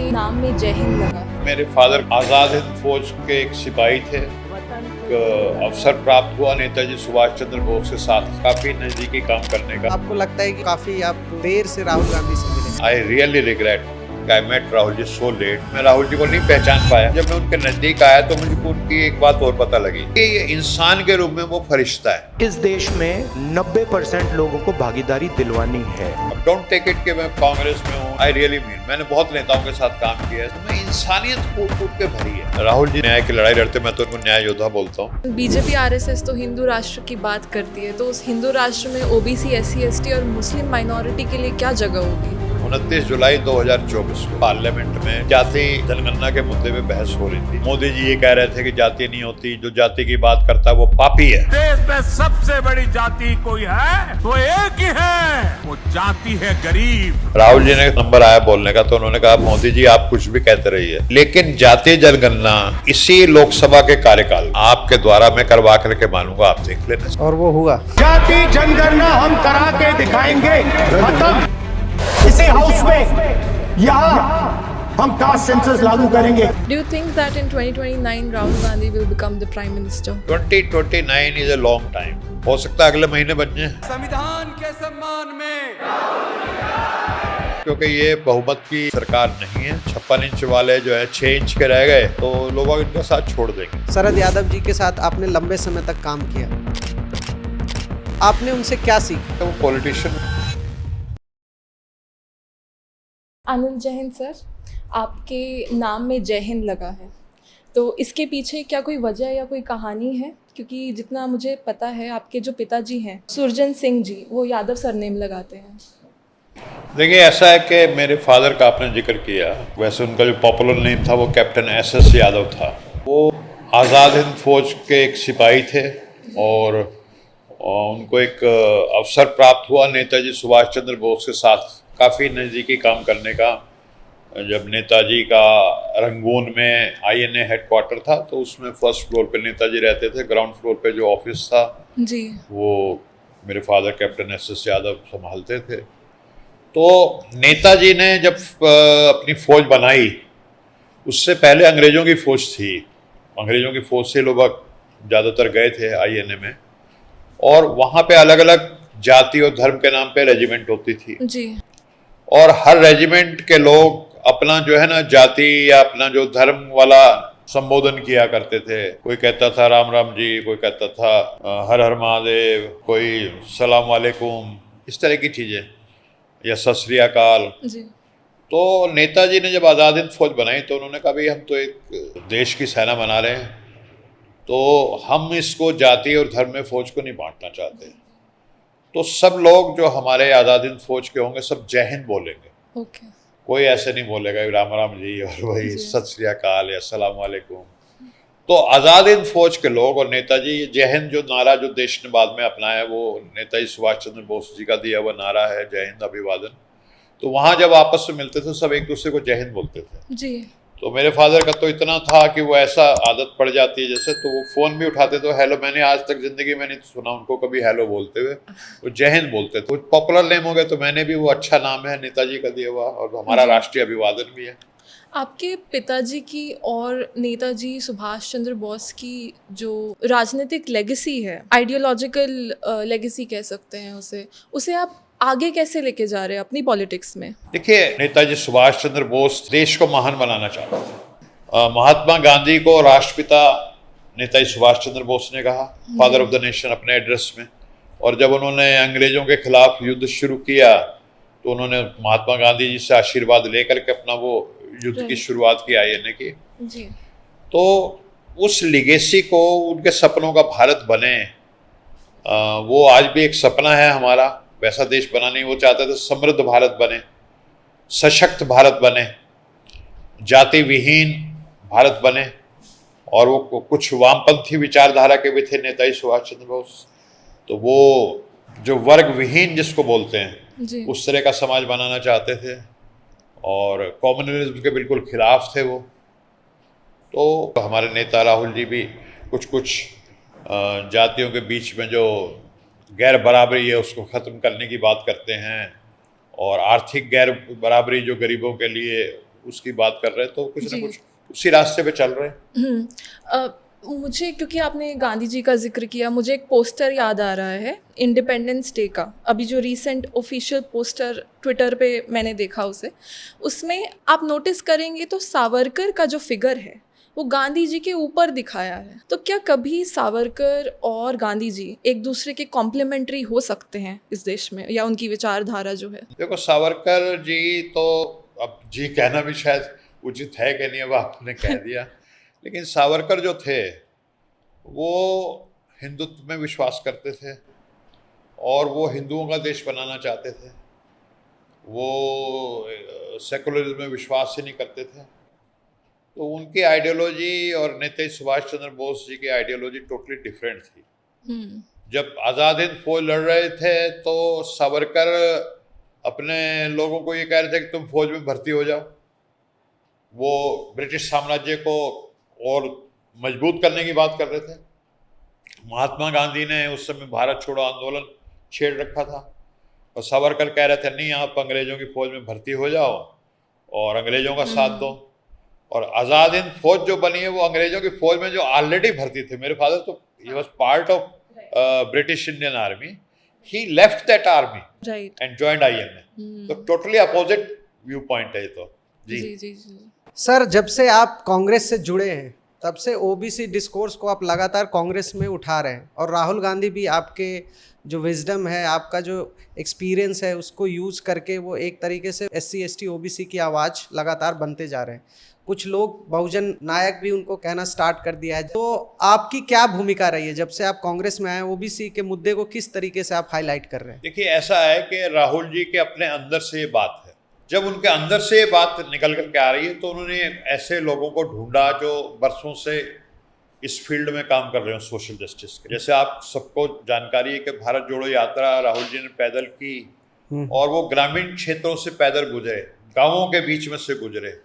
आपके नाम में जय हिंद लगा। मेरे फादर आज़ाद हिंद फौज के एक सिपाही थे। एक अवसर प्राप्त हुआ नेताजी सुभाष चंद्र बोस के साथ काफी नजदीकी काम करने का। आपको लगता है कि काफी आप देर से राहुल गांधी से मिले? I really regret I met Rahul ji so late. मैं राहुल जी को नहीं पहचान पाया। जब मैं उनके नजदीक आया तो मुझे उनकी एक बात और पता लगी कि ये इंसान के रूप में वो फरिश्ता है। इस देश में 90% लोगों को भागीदारी दिलवानी है। अब डोंट टेक इट कि मैं कांग्रेस में हूँ। आई रियली मीन मैंने बहुत नेताओं के साथ काम किया है। मैं इंसानियत कूट कूट के भरी है। राहुल जी न्याय की लड़ाई लड़ते, मैं तो उनको न्याय योद्धा बोलता हूँ। बीजेपी आरएसएस तो हिंदू राष्ट्र की बात करती है, तो उस हिंदू राष्ट्र में ओबीसी, एससी, एसटी और मुस्लिम माइनॉरिटी के लिए क्या जगह होगी? 29 जुलाई 2024 को पार्लियामेंट में जाति जनगणना के मुद्दे पे बहस हो रही थी। मोदी जी ये कह रहे थे कि जाति नहीं होती, जो जाति की बात करता है वो पापी है। देश में सबसे बड़ी जाति कोई है तो एक ही है, वो जाति है गरीब। राहुल जी ने नंबर आया बोलने का तो उन्होंने कहा मोदी जी आप कुछ भी कहते रहिए, लेकिन जातीय जनगणना इसी लोकसभा के कार्यकाल आपके द्वारा मैं करवा करके मानूंगा, आप देख लेना। और वो हुआ। जाति जनगणना हम करा के दिखाएंगे। खत्म। इसी हाउस में यहाँ हम कास्ट सेंसस लागू करेंगे। Do you think that in 2029 Rahul Gandhi will become the prime minister? 2029 is a long time. हो सकता है अगले महीने बन जाए, संविधान के सम्मान में, क्योंकि ये बहुमत की सरकार नहीं है। 56 इंच वाले जो है 6 इंच के रह गए तो लोग इनका साथ छोड़ देंगे। शरद यादव जी के साथ आपने लंबे समय तक काम किया, आपने उनसे क्या सीखा? तो वो पॉलिटिशियन। आनंद जय हिंद सर, आपके नाम में जय हिंद लगा है, तो इसके पीछे क्या कोई वजह या कोई कहानी है? क्योंकि जितना मुझे पता है आपके जो पिताजी हैं सुरजन सिंह जी, वो यादव सरनेम लगाते हैं। देखिए ऐसा है कि मेरे फादर का आपने जिक्र किया, वैसे उनका जो पॉपुलर नेम था वो कैप्टन एसएस यादव था। वो आज़ाद हिंद फौज के एक सिपाही थे और उनको एक अवसर प्राप्त हुआ नेताजी सुभाष चंद्र बोस के साथ काफ़ी नज़दीकी काम करने का। जब नेताजी का रंगून में आईएनए हेडक्वार्टर था तो उसमें फर्स्ट फ्लोर पे नेताजी रहते थे, ग्राउंड फ्लोर पे जो ऑफिस था जी, वो मेरे फादर कैप्टन एसएस यादव संभालते थे। तो नेताजी ने जब अपनी फौज बनाई, उससे पहले अंग्रेज़ों की फौज थी। अंग्रेज़ों की फौज से लोग ज़्यादातर गए थे आईएनए में, और वहाँ पे अलग अलग जाति और धर्म के नाम पे रेजिमेंट होती थी जी, और हर रेजिमेंट के लोग अपना जो है ना जाति या अपना जो धर्म वाला संबोधन किया करते थे। कोई कहता था राम राम जी, कोई कहता था हर हर महादेव, कोई सलाम वालेकुम, इस तरह की चीज़ें, या सत श्री अकाल। जी, तो नेताजी ने जब आज़ाद हिंद फौज बनाई तो उन्होंने कहा भाई हम तो एक देश की सेना बना रहे हैं, तो हम इसको जाति और धर्म में फौज को नहीं बांटना चाहते। तो सब लोग जो हमारे आज़ाद हिंद फौज के होंगे सब जय हिंद बोलेंगे। ओके, कोई ऐसे नहीं बोलेगा राम राम जी और वही सत श्री अकाल या सलाम वालेकुम। तो आज़ाद हिंद फौज के लोग और नेताजी, जय हिंद जो नारा जो देश ने बाद में अपनाया वो नेताजी सुभाष चंद्र बोस जी का दिया हुआ नारा है, जय हिंद अभिवादन। तो वहाँ जब आपस में मिलते थे सब एक दूसरे को जय हिंद बोलते थे। जी। तो मेरे फादर का तो इतना था कि वो ऐसा आदत पड़ जाती है जैसे, तो वो फ़ोन भी उठाते तो हेलो, मैंने आज तक ज़िंदगी में नहीं सुना उनको कभी हेलो बोलते हुए, वो जय हिंद बोलते थे। पॉपुलर नेम हो गए तो मैंने भी, वो अच्छा नाम है नेताजी का दिया हुआ और हमारा राष्ट्रीय अभिवादन भी है। आपके पिताजी की और नेताजी सुभाष चंद्र बोस की जो राजनीतिक लेगेसी है, आइडियोलॉजिकल लेगेसी कह सकते हैं उसे आप आगे कैसे लेके जा रहे हैं अपनी पॉलिटिक्स में? देखिए नेताजी सुभाष चंद्र बोस देश को महान बनाना चाहते थे। महात्मा गांधी को राष्ट्रपिता नेताजी सुभाष चंद्र बोस ने कहा, फादर ऑफ द नेशन, अपने एड्रेस में। और जब उन्होंने अंग्रेजों के खिलाफ युद्ध शुरू किया तो उन्होंने महात्मा गांधी जी से आशीर्वाद लेकर के अपना वो युद्ध की शुरुआत की आईएनए की। जी, तो उस लिगेसी को, उनके सपनों का भारत बने, वो आज भी एक सपना है हमारा। वैसा देश बना नहीं, वो चाहते थे समृद्ध भारत बने, सशक्त भारत बने, जाति विहीन भारत बने। और वो कुछ वामपंथी विचारधारा के भी थे नेताजी सुभाष चंद्र बोस। तो वो जो वर्ग विहीन जिसको बोलते हैं जी, उस तरह का समाज बनाना चाहते थे और कम्युनलिज्म के बिल्कुल खिलाफ थे वो। तो हमारे नेता राहुल जी भी कुछ जातियों के बीच में जो गैर बराबरी है उसको ख़त्म करने की बात करते हैं, और आर्थिक गैर बराबरी जो गरीबों के लिए उसकी बात कर रहे हैं, तो कुछ ना जी। कुछ उसी रास्ते पे चल रहे हैं। मुझे, क्योंकि आपने गांधी जी का जिक्र किया, मुझे एक पोस्टर याद आ रहा है इंडिपेंडेंस डे का, अभी जो रीसेंट ऑफिशियल पोस्टर ट्विटर पे मैंने देखा उसे, उसमें आप नोटिस करेंगे तो सावरकर का जो फिगर है वो गांधी जी के ऊपर दिखाया है। तो क्या कभी सावरकर और गांधी जी एक दूसरे के कॉम्प्लीमेंट्री हो सकते हैं इस देश में, या उनकी विचारधारा जो है? देखो, सावरकर जी तो अब जी कहना भी शायद उचित है कि नहीं, अब आपने कह दिया, लेकिन सावरकर जो थे वो हिंदुत्व में विश्वास करते थे और वो हिंदुओं का देश बनाना चाहते थे। वो सेकुलरिज्म में विश्वास ही नहीं करते थे। तो उनकी आइडियोलॉजी और नेताजी सुभाष चंद्र बोस जी की आइडियोलॉजी टोटली डिफरेंट थी। जब आज़ाद हिंद फौज लड़ रहे थे तो सावरकर अपने लोगों को ये कह रहे थे कि तुम फौज में भर्ती हो जाओ। वो ब्रिटिश साम्राज्य को और मजबूत करने की बात कर रहे थे। महात्मा गांधी ने उस समय भारत छोड़ो आंदोलन छेड़ रखा था और सावरकर कह रहे थे नहीं, आप अंग्रेजों की फौज में भर्ती हो जाओ और अंग्रेजों का साथ दो। और आज़ाद हिंद फौज जो बनी है वो अंग्रेजों की फौज में जो ऑलरेडी भर्ती थे। मेरे फादर तो he was part of British Indian army, he left that army and joined INA. तो टोटली अपोजिट व्यू पॉइंट है ये तो। जी। सर, जब से आप कांग्रेस से जुड़े हैं तब से ओबीसी डिस्कोर्स को आप लगातार कांग्रेस में उठा रहे हैं, और राहुल गांधी भी आपके जो विजडम है, आपका जो एक्सपीरियंस है, उसको यूज़ करके वो एक तरीके से SC ST OBC की आवाज़ लगातार बनते जा रहे हैं। कुछ लोग बहुजन नायक भी उनको कहना स्टार्ट कर दिया है। तो आपकी क्या भूमिका रही है जब से आप कांग्रेस में आए? ओबीसी के मुद्दे को किस तरीके से आप हाईलाइट कर रहे हैं? देखिए, ऐसा है कि राहुल जी के अपने अंदर से ये बात है। जब उनके अंदर से ये बात निकल करके आ रही है तो उन्होंने ऐसे लोगों को ढूंढा जो बरसों से इस फील्ड में काम कर रहे हो सोशल जस्टिस के। जैसे आप सबको जानकारी है कि भारत जोड़ो यात्रा राहुल जी ने पैदल की और वो ग्रामीण क्षेत्रों से पैदल गुजरे, गांवों के बीच में से गुजरे।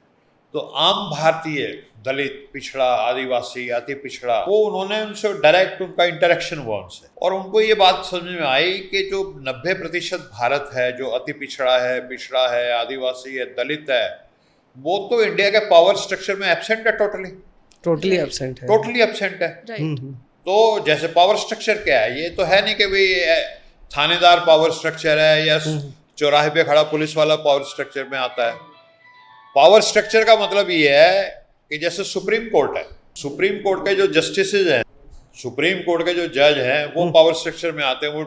तो आम भारतीय, दलित, पिछड़ा, आदिवासी, अति पिछड़ा, वो उन्होंने उनसे डायरेक्ट उनका इंटरेक्शन हुआ उनसे, और उनको ये बात समझ में आई कि जो 90% भारत है, जो अति पिछड़ा है, आदिवासी है, दलित है, वो तो इंडिया के पावर स्ट्रक्चर में एब्सेंट है। टोटली एब्सेंट है। तो जैसे पावर स्ट्रक्चर क्या है, ये तो है नहीं कि भाई थानेदार पावर स्ट्रक्चर है या चौराहे पे खड़ा पुलिस वाला पावर स्ट्रक्चर में आता है। पावर स्ट्रक्चर का मतलब ये है कि जैसे सुप्रीम कोर्ट है, सुप्रीम कोर्ट के जो जस्टिसेज हैं, सुप्रीम कोर्ट के जो जज हैं, वो पावर स्ट्रक्चर में आते हैं, वो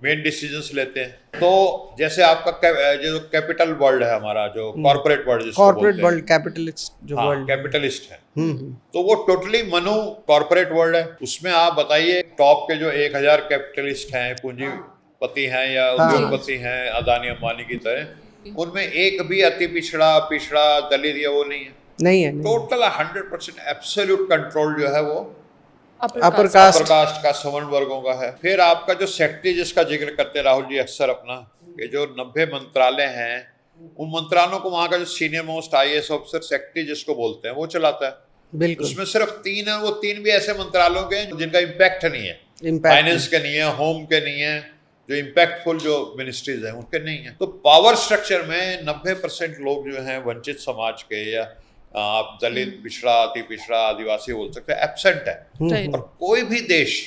मेन डिसीजंस लेते हैं। तो जैसे आपका जो कैपिटल वर्ल्ड है हमारा, जो corporate world, corporate world, capitalist जो वर्ल्ड, कैपिटलिस्ट है, तो वो टोटली मनो कॉर्पोरेट वर्ल्ड है। उसमें आप बताइए टॉप के जो 1000 कैपिटलिस्ट हैं, पूंजीपति हैं या उद्योगपति हैं, अदानी अंबानी की तरह, उनमें एक भी अति पिछड़ा दलित या वो नहीं है। टोटल 100% एब्सोल्यूट कंट्रोल जो है वो अपर कास्ट का, सवर्ण वर्गों का है। फिर आपका जो सेक्रेटरी जिसका जिक्र करते हैं राहुल जी अक्सर अपना, कि जो 90 मंत्रालय हैं, उन मंत्रालयों को वहाँ का जो senior most IAS officer secretary जिसको बोलते हैं वो चलाता है। बिल्कुल। उसमें सिर्फ 3 है, वो 3 भी ऐसे मंत्रालयों के हैं जिनका इम्पैक्ट नहीं है, फाइनेंस के नहीं है, होम के नहीं है, जो इम्पैक्टफुल जो मिनिस्ट्रीज हैं उनके नहीं है। तो पावर स्ट्रक्चर में 90% लोग जो हैं वंचित समाज के, या आप दलित, पिछड़ा, अति पिछड़ा, आदिवासी बोल सकते हैं, एब्सेंट है। और कोई भी देश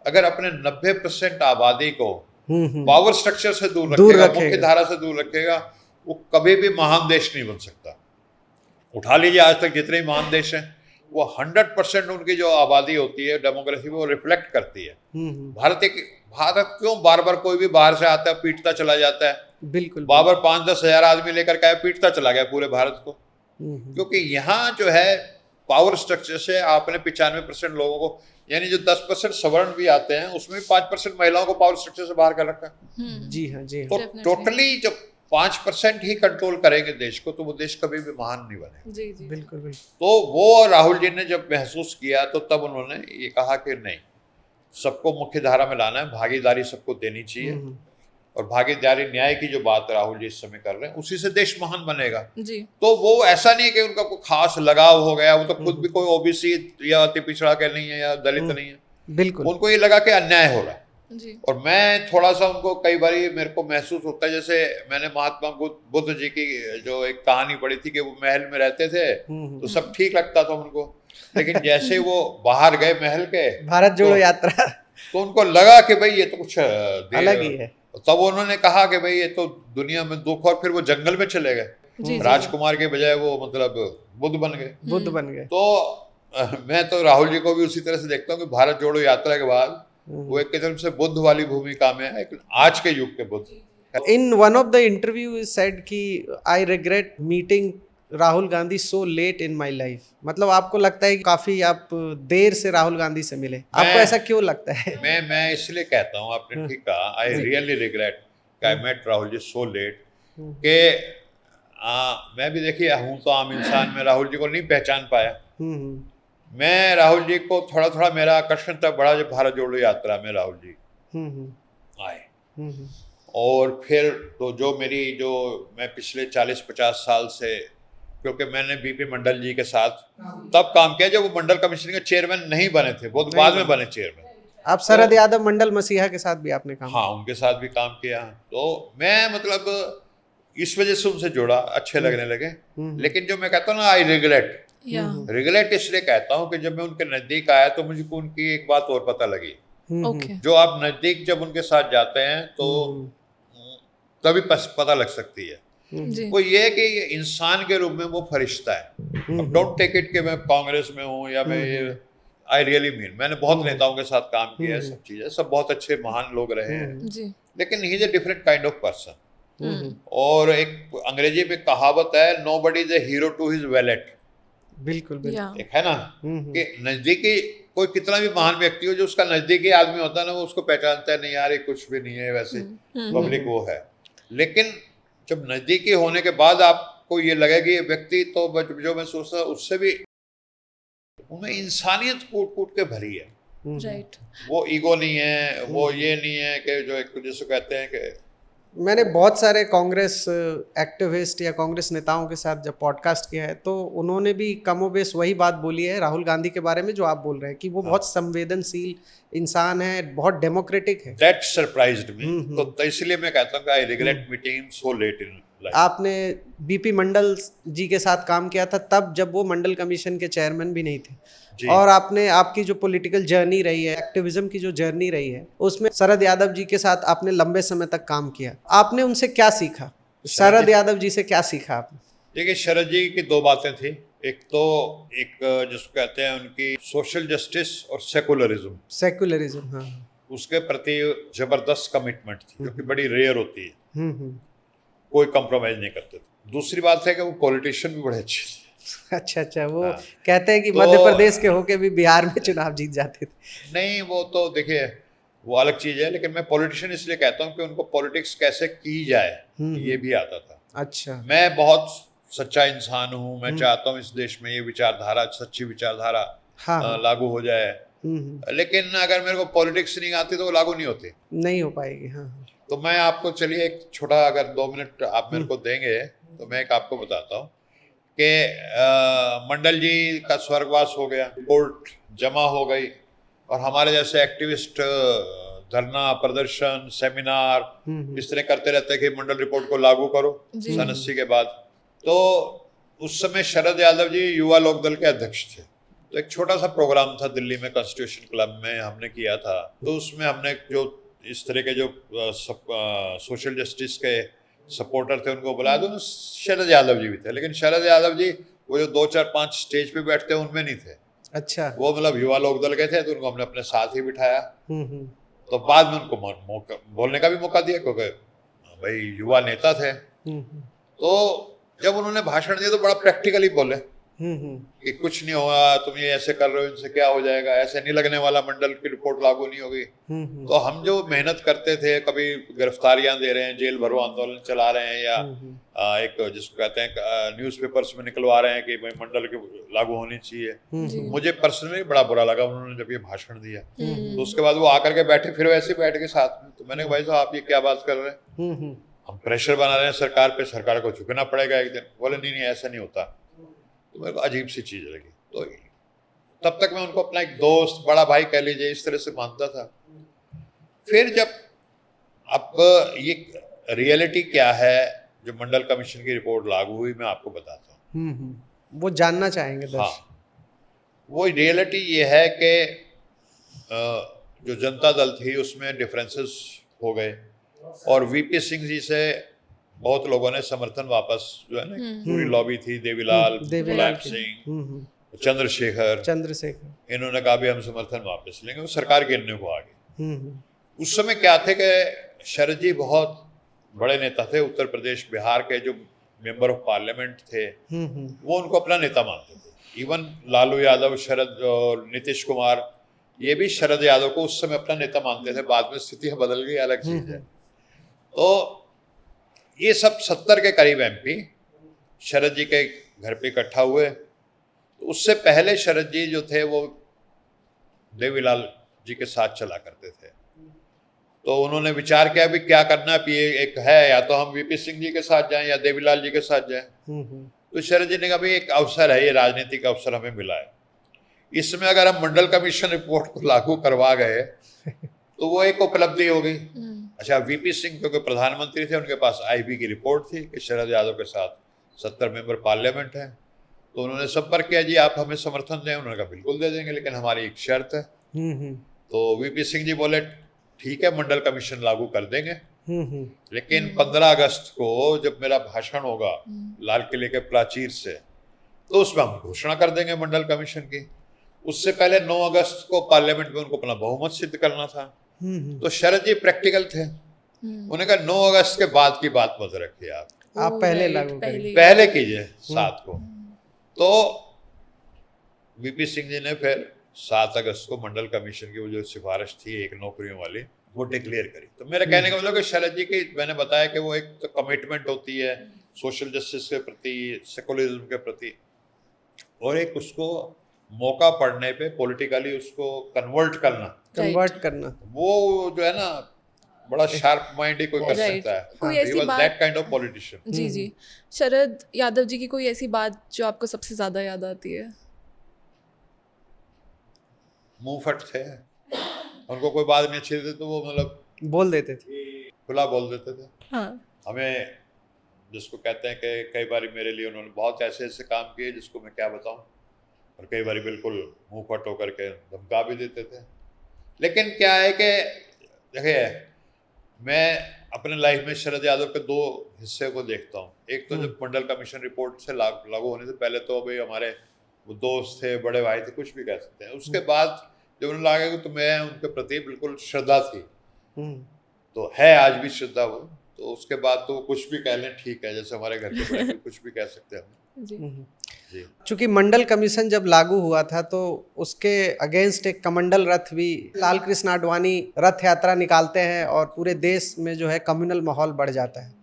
अगर अपने 90% आबादी को पावर स्ट्रक्चर से दूर रखेगा, मुख्य धारा से दूर रखेगा, वो कभी भी महान देश नहीं बन सकता। उठा लीजिए आज तक जितने महान देश हैं, वो 100% उनकी जो आबादी होती है डेमोक्रेसी में वो रिफ्लेक्ट करती है। भारत क्यों बार बार कोई भी बाहर से आता है पीटता चला जाता है? बिल्कुल। बाबर 5-10 हज़ार आदमी लेकर के पीटता चला गया पूरे भारत को, क्योंकि यहाँ जो है पावर स्ट्रक्चर से आपने 95% लोगों को, यानी जो 10% सवर्ण भी आते हैं उसमें 5% महिलाओं को पावर स्ट्रक्चर से बाहर कर रखा। जी हाँ। तो टोटली जब 5% ही कंट्रोल करेंगे देश को, तो वो देश कभी भी महान नहीं बनेगा। जी। बिल्कुल। तो वो राहुल जी ने जब महसूस किया तो तब उन्होंने ये कहा कि नहीं, सबको मुख्य धारा में लाना है, भागीदारी सबको देनी चाहिए, और भागीदारी न्याय की जो बात राहुल जी इस समय कर रहे हैं, उसी से देश महान बनेगा। जी। तो वो ऐसा नहीं है कि उनका कोई खास लगाव हो गया, वो तो खुद भी कोई ओबीसी या अति पिछड़ा के नहीं है या दलित नहीं है। बिल्कुल। उनको ये लगा कि अन्याय हो रहा है, जी और मैं थोड़ा सा उनको कई बारी मेरे को महसूस होता है, जैसे मैंने महात्मा बुद्ध जी की जो एक कहानी पढ़ी थी कि वो महल में रहते थे तो सब ठीक लगता था उनको, लेकिन जैसे वो बाहर गए महल के भारत जोड़ो यात्रा तो उनको लगा कि भाई ये तो कुछ अलग ही है। तब उन्होंने कहा कि भाई ये तो दुनिया में दुख, और फिर वो जंगल में चले गए, जी राजकुमार के बजाय वो मतलब बुद्ध बन गए। बुद्ध बन गए। तो मैं तो राहुल जी को भी उसी तरह से देखता हूँ कि भारत जोड़ो यात्रा के बाद वो एक किस्म से बुद्ध वाली भूमिका में है, आज के युग के बुद्ध। In one of the interview is said कि I regret meeting Rahul Gandhi so late in my life. मतलब आपको लगता है कि काफी आप देर से राहुल गांधी से मिले, आपको ऐसा क्यों लगता है? मैं इसलिए कहता हूँ, आपने ठीक कहा, I really regret I met Rahul ji so late कि मैं भी देखिए हूँ तो आम इंसान, में राहुल जी को नहीं पहचान पाया। मैं राहुल जी को थोड़ा थोड़ा मेरा आकर्षण तब बढ़ा जब भारत जोड़ो यात्रा में राहुल जी आए, और फिर तो जो मैं पिछले 40-50 साल से, क्योंकि मैंने बीपी मंडल जी के साथ तब काम किया जब वो मंडल कमीशन के चेयरमैन नहीं बने थे, बहुत बाद में बने चेयरमैन। आप शरद यादव, मंडल मसीहा के साथ भी आपने काम? हाँ, उनके साथ भी काम किया। तो मैं मतलब इस वजह से उनसे जुड़ा, अच्छे लगने लगे। लेकिन जो मैं कहता हूँ ना, आई रिग्रेट इसलिए कहता हूँ कि जब मैं उनके नजदीक आया तो मुझे उनकी एक बात और पता लगी। जो आप नजदीक जब उनके साथ जाते हैं तो तभी पता लग सकती है। वो ये है कि इंसान के रूप में वो फरिश्ता है। डोंट टेक इट कि मैं कांग्रेस में हूँ या मैं आई रियली मीन, मैंने बहुत नेताओं के साथ काम किया है, सब चीजें, सब बहुत अच्छे महान लोग रहे हैं, लेकिन he is a different kind of person. और एक अंग्रेजी में कहावत है, nobody is a hero to his valet. बिल्कुल बिल्कुल। एक है ना कि नजदीकी कोई कितना भी महान व्यक्ति हो, जो उसका नजदीकी आदमी होता है ना, वो उसको पहचानता है, नहीं यार ये कुछ भी नहीं है, वैसे पब्लिक वो है। लेकिन जब नजदीकी होने के बाद आपको ये लगे कि ये व्यक्ति तो जो मैं सोचता उससे भी उनमें इंसानियत कूट कूट के भरी है। राइट, वो ईगो नहीं है, वो ये नहीं है कि जो एक जिसको कहते हैं कि मैंने बहुत सारे कांग्रेस एक्टिविस्ट या कांग्रेस नेताओं के साथ जब पॉडकास्ट किया है तो उन्होंने भी कमोबेश वही बात बोली है राहुल गांधी के बारे में जो आप बोल रहे हैं कि वो बहुत संवेदनशील इंसान है, बहुत डेमोक्रेटिक है। दैट सरप्राइज्ड मी। तो इसलिए मैं कहता हूँ कि I regret meeting so late in life. आपने बीपी मंडल जी के साथ काम किया था तब जब वो मंडल कमीशन के चेयरमैन भी नहीं थे, और आपकी जो पॉलिटिकल जर्नी रही है, एक्टिविज्म की जो जर्नी रही है, उसमें शरद यादव जी के साथ आपने लंबे समय तक काम किया। आपने उनसे क्या सीखा? शरद यादव जी से क्या सीखा आपने? देखिए, शरद जी की दो बातें थी। एक तो जिसको कहते हैं उनकी सोशल जस्टिस और सेकुलरिज्म, हाँ, उसके प्रति जबरदस्त कमिटमेंट थी, जो कि बड़ी रेयर होती है। कोई कॉम्प्रोमाइज नहीं करते थे। दूसरी बात है कि वो पॉलिटिशियन भी बड़े अच्छे थे। अच्छा, वो कहते हैं कि मध्य प्रदेश के होके भी बिहार में चुनाव जीत जाते थे। नहीं, वो तो देखिए वो अलग चीज है, लेकिन मैं पॉलिटिशियन इसलिए कहता हूँ कि उनको पॉलिटिक्स कैसे की जाए ये भी आता था। अच्छा, मैं बहुत सच्चा इंसान हूँ, मैं चाहता हूँ इस देश में ये विचारधारा, सच्ची विचारधारा लागू हो जाए, लेकिन अगर मेरे को पॉलिटिक्स नहीं आती तो वो लागू नहीं होती, नहीं हो पाएगी। हाँ, तो मैं आपको, चलिए एक छोटा, अगर 2 मिनट आप मेरे को देंगे तो मैं एक आपको बताता हूँ कि मंडल जी का स्वर्गवास हो गया, रिपोर्ट जमा हो गई, और हमारे जैसे एक्टिविस्ट धरना प्रदर्शन सेमिनार इस तरह करते रहते हैं कि मंडल रिपोर्ट को लागू करो सन 80 के बाद। तो उस समय शरद यादव जी युवा लोकदल के अध्यक्ष थे, तो एक छोटा सा प्रोग्राम था दिल्ली में कॉन्स्टिट्यूशन क्लब में हमने किया था। तो उसमें हमने जो इस तरह के जो सोशल जस्टिस के सपोर्टर थे उनको बुलाया, तो शरद यादव जी भी थे, लेकिन शरद यादव जी वो जो 2-4-5 स्टेज पे बैठते हैं उनमें नहीं थे। अच्छा, वो मतलब युवा लोकदल के थे, तो उनको हमने अपने साथ ही बिठाया। तो बाद में उनको बोलने का भी मौका दिया, क्योंकि भाई युवा नेता थे। तो जब उन्होंने भाषण दिया तो बड़ा प्रैक्टिकली बोले कि कुछ नहीं होगा, तुम ये ऐसे कर रहे हो, इनसे क्या हो जाएगा, ऐसे नहीं लगने वाला, मंडल की रिपोर्ट लागू नहीं होगी। तो हम जो मेहनत करते थे, कभी गिरफ्तारियां दे रहे हैं, जेल भरो आंदोलन चला रहे हैं, या एक जिसको कहते हैं न्यूज़पेपर्स में निकलवा रहे हैं कि भाई मंडल की लागू होनी चाहिए। मुझे पर्सनली बड़ा बुरा लगा उन्होंने जब ये भाषण दिया। तो उसके बाद वो आकर के बैठे, फिर वैसे बैठ के साथ में, तो मैंने कहा भाई साहब आप ये क्या बात कर रहे हैं, हम प्रेशर बना रहे हैं सरकार पे, सरकार को झुकना पड़ेगा एक दिन। बोले नहीं ऐसा नहीं होता। तो मेरे को अजीब सी चीज लगी। तो तब तक मैं उनको अपना एक दोस्त, बड़ा भाई कह लीजिए, इस तरह से मानता था। फिर जब अब ये रियलिटी क्या है, जो मंडल कमीशन की रिपोर्ट लागू हुई, मैं आपको बताता हूँ। वो जानना चाहेंगे हाँ, दर्शक। वो रियलिटी ये है कि जो जनता दल थी उसमें डिफरेंसेस हो गए, और वीपी सिंह जी से बहुत लोगों ने समर्थन वापस, जो है ना पूरी लॉबी थी, देवीलाल, मुलायम सिंह, चंद्रशेखर, इन्होंने कहा भी हम समर्थन वापस लेंगे, वो सरकार गिरने को आ गई। उस समय क्या थे कि शरद जी बहुत बड़े नेता थे, उत्तर प्रदेश बिहार के जो मेंबर ऑफ पार्लियामेंट थे वो उनको अपना नेता मानते थे। इवन लालू यादव, शरद और नीतीश कुमार, ये भी शरद यादव को उस समय अपना नेता मानते थे। बाद में स्थिति बदल गई, अलग चीज है। तो ये सब 70 के करीब एमपी शरद जी के घर पे इकट्ठा हुए। तो उससे पहले शरद जी जो थे वो देवीलाल जी के साथ चला करते थे। तो उन्होंने विचार किया भी क्या करना है, ये एक है, या तो हम वीपी सिंह जी के साथ जाएं या देवीलाल जी के साथ जाएं। तो शरद जी ने कहा भाई एक अवसर है, ये राजनीतिक अवसर हमें मिला है, इसमें अगर हम मंडल कमीशन रिपोर्ट को लागू करवा गए तो वो एक उपलब्धि हो गई। अच्छा, वीपी सिंह क्योंकि प्रधानमंत्री थे, उनके पास आईबी की रिपोर्ट थी कि शरद यादव के साथ 70 मेंबर पार्लियामेंट हैं। तो उन्होंने संपर्क किया, जी आप हमें समर्थन दें। उन्होंने कहा बिल्कुल दे देंगे, लेकिन हमारी एक शर्त है। तो वीपी सिंह जी बोले ठीक है, मंडल कमीशन लागू कर देंगे, लेकिन 15 अगस्त को जब मेरा भाषण होगा लाल किले के प्राचीर से, तो उसमें हम घोषणा कर देंगे मंडल कमीशन की। उससे पहले 9 अगस्त को पार्लियामेंट में उनको अपना बहुमत सिद्ध करना था। तो शरद जी प्रैक्टिकल थे, उन्होंने कहा 9 अगस्त के बाद की बात मत रखिए, आप पहले लागू करिए, पहले कीजिए 7 को। तो वीपी सिंह जी ने फिर 7 अगस्त को मंडल कमीशन की वो जो सिफारिश थी एक नौकरियों वाली, वो डिक्लेयर करी। तो मेरे कहने का मतलब कि शरद जी की, मैंने बताया कि वो एक तो कमिटमेंट होती है सोशल जस्टिस के प्रति, सेकुलरिज्म के प्रति, और एक उसको मौका पड़ने पे पॉलिटिकली उसको कन्वर्ट करना, वो जो है ना बड़ा शार्प माइंड ही कोई कर सकता है। कोई ऐसी बात, दैट काइंड ऑफ पॉलिटिशियन। जी शरद यादव जी की कोई ऐसी बात जो आपको सबसे ज्यादा याद आती है? मुंह फट थे, उनको कोई बात नहीं अच्छी थी तो वो मतलब बोल देते थे, खुला बोल देते थे। हाँ। हमें जिसको कहते हैं कि कई बार मेरे लिए उन्होंने बहुत ऐसे ऐसे काम किए जिसको मैं क्या बताऊं, और कई बार बिल्कुल मुंह फट होकर के धमका भी देते थे। लेकिन क्या है कि देखिए, मैं अपने लाइफ में शरद यादव के 2 हिस्से को देखता हूँ। एक तो जब मंडल कमीशन रिपोर्ट से लागू होने से पहले तो भाई हमारे वो दोस्त थे, बड़े भाई थे, कुछ भी कह सकते हैं। उसके बाद जब उन्हें लगा कि तो मैं उनके प्रति बिल्कुल श्रद्धा थी, तो है आज भी श्रद्धा वो। तो उसके बाद तो कुछ भी कह लें ठीक है, जैसे हमारे घर के बड़े कुछ भी कह सकते हैं जी। चूंकि मंडल कमीशन जब लागू हुआ था तो उसके अगेंस्ट एक कमंडल रथ भी, लाल कृष्ण आडवाणी रथ यात्रा निकालते हैं और पूरे देश में जो है कम्युनल माहौल बढ़ जाता है।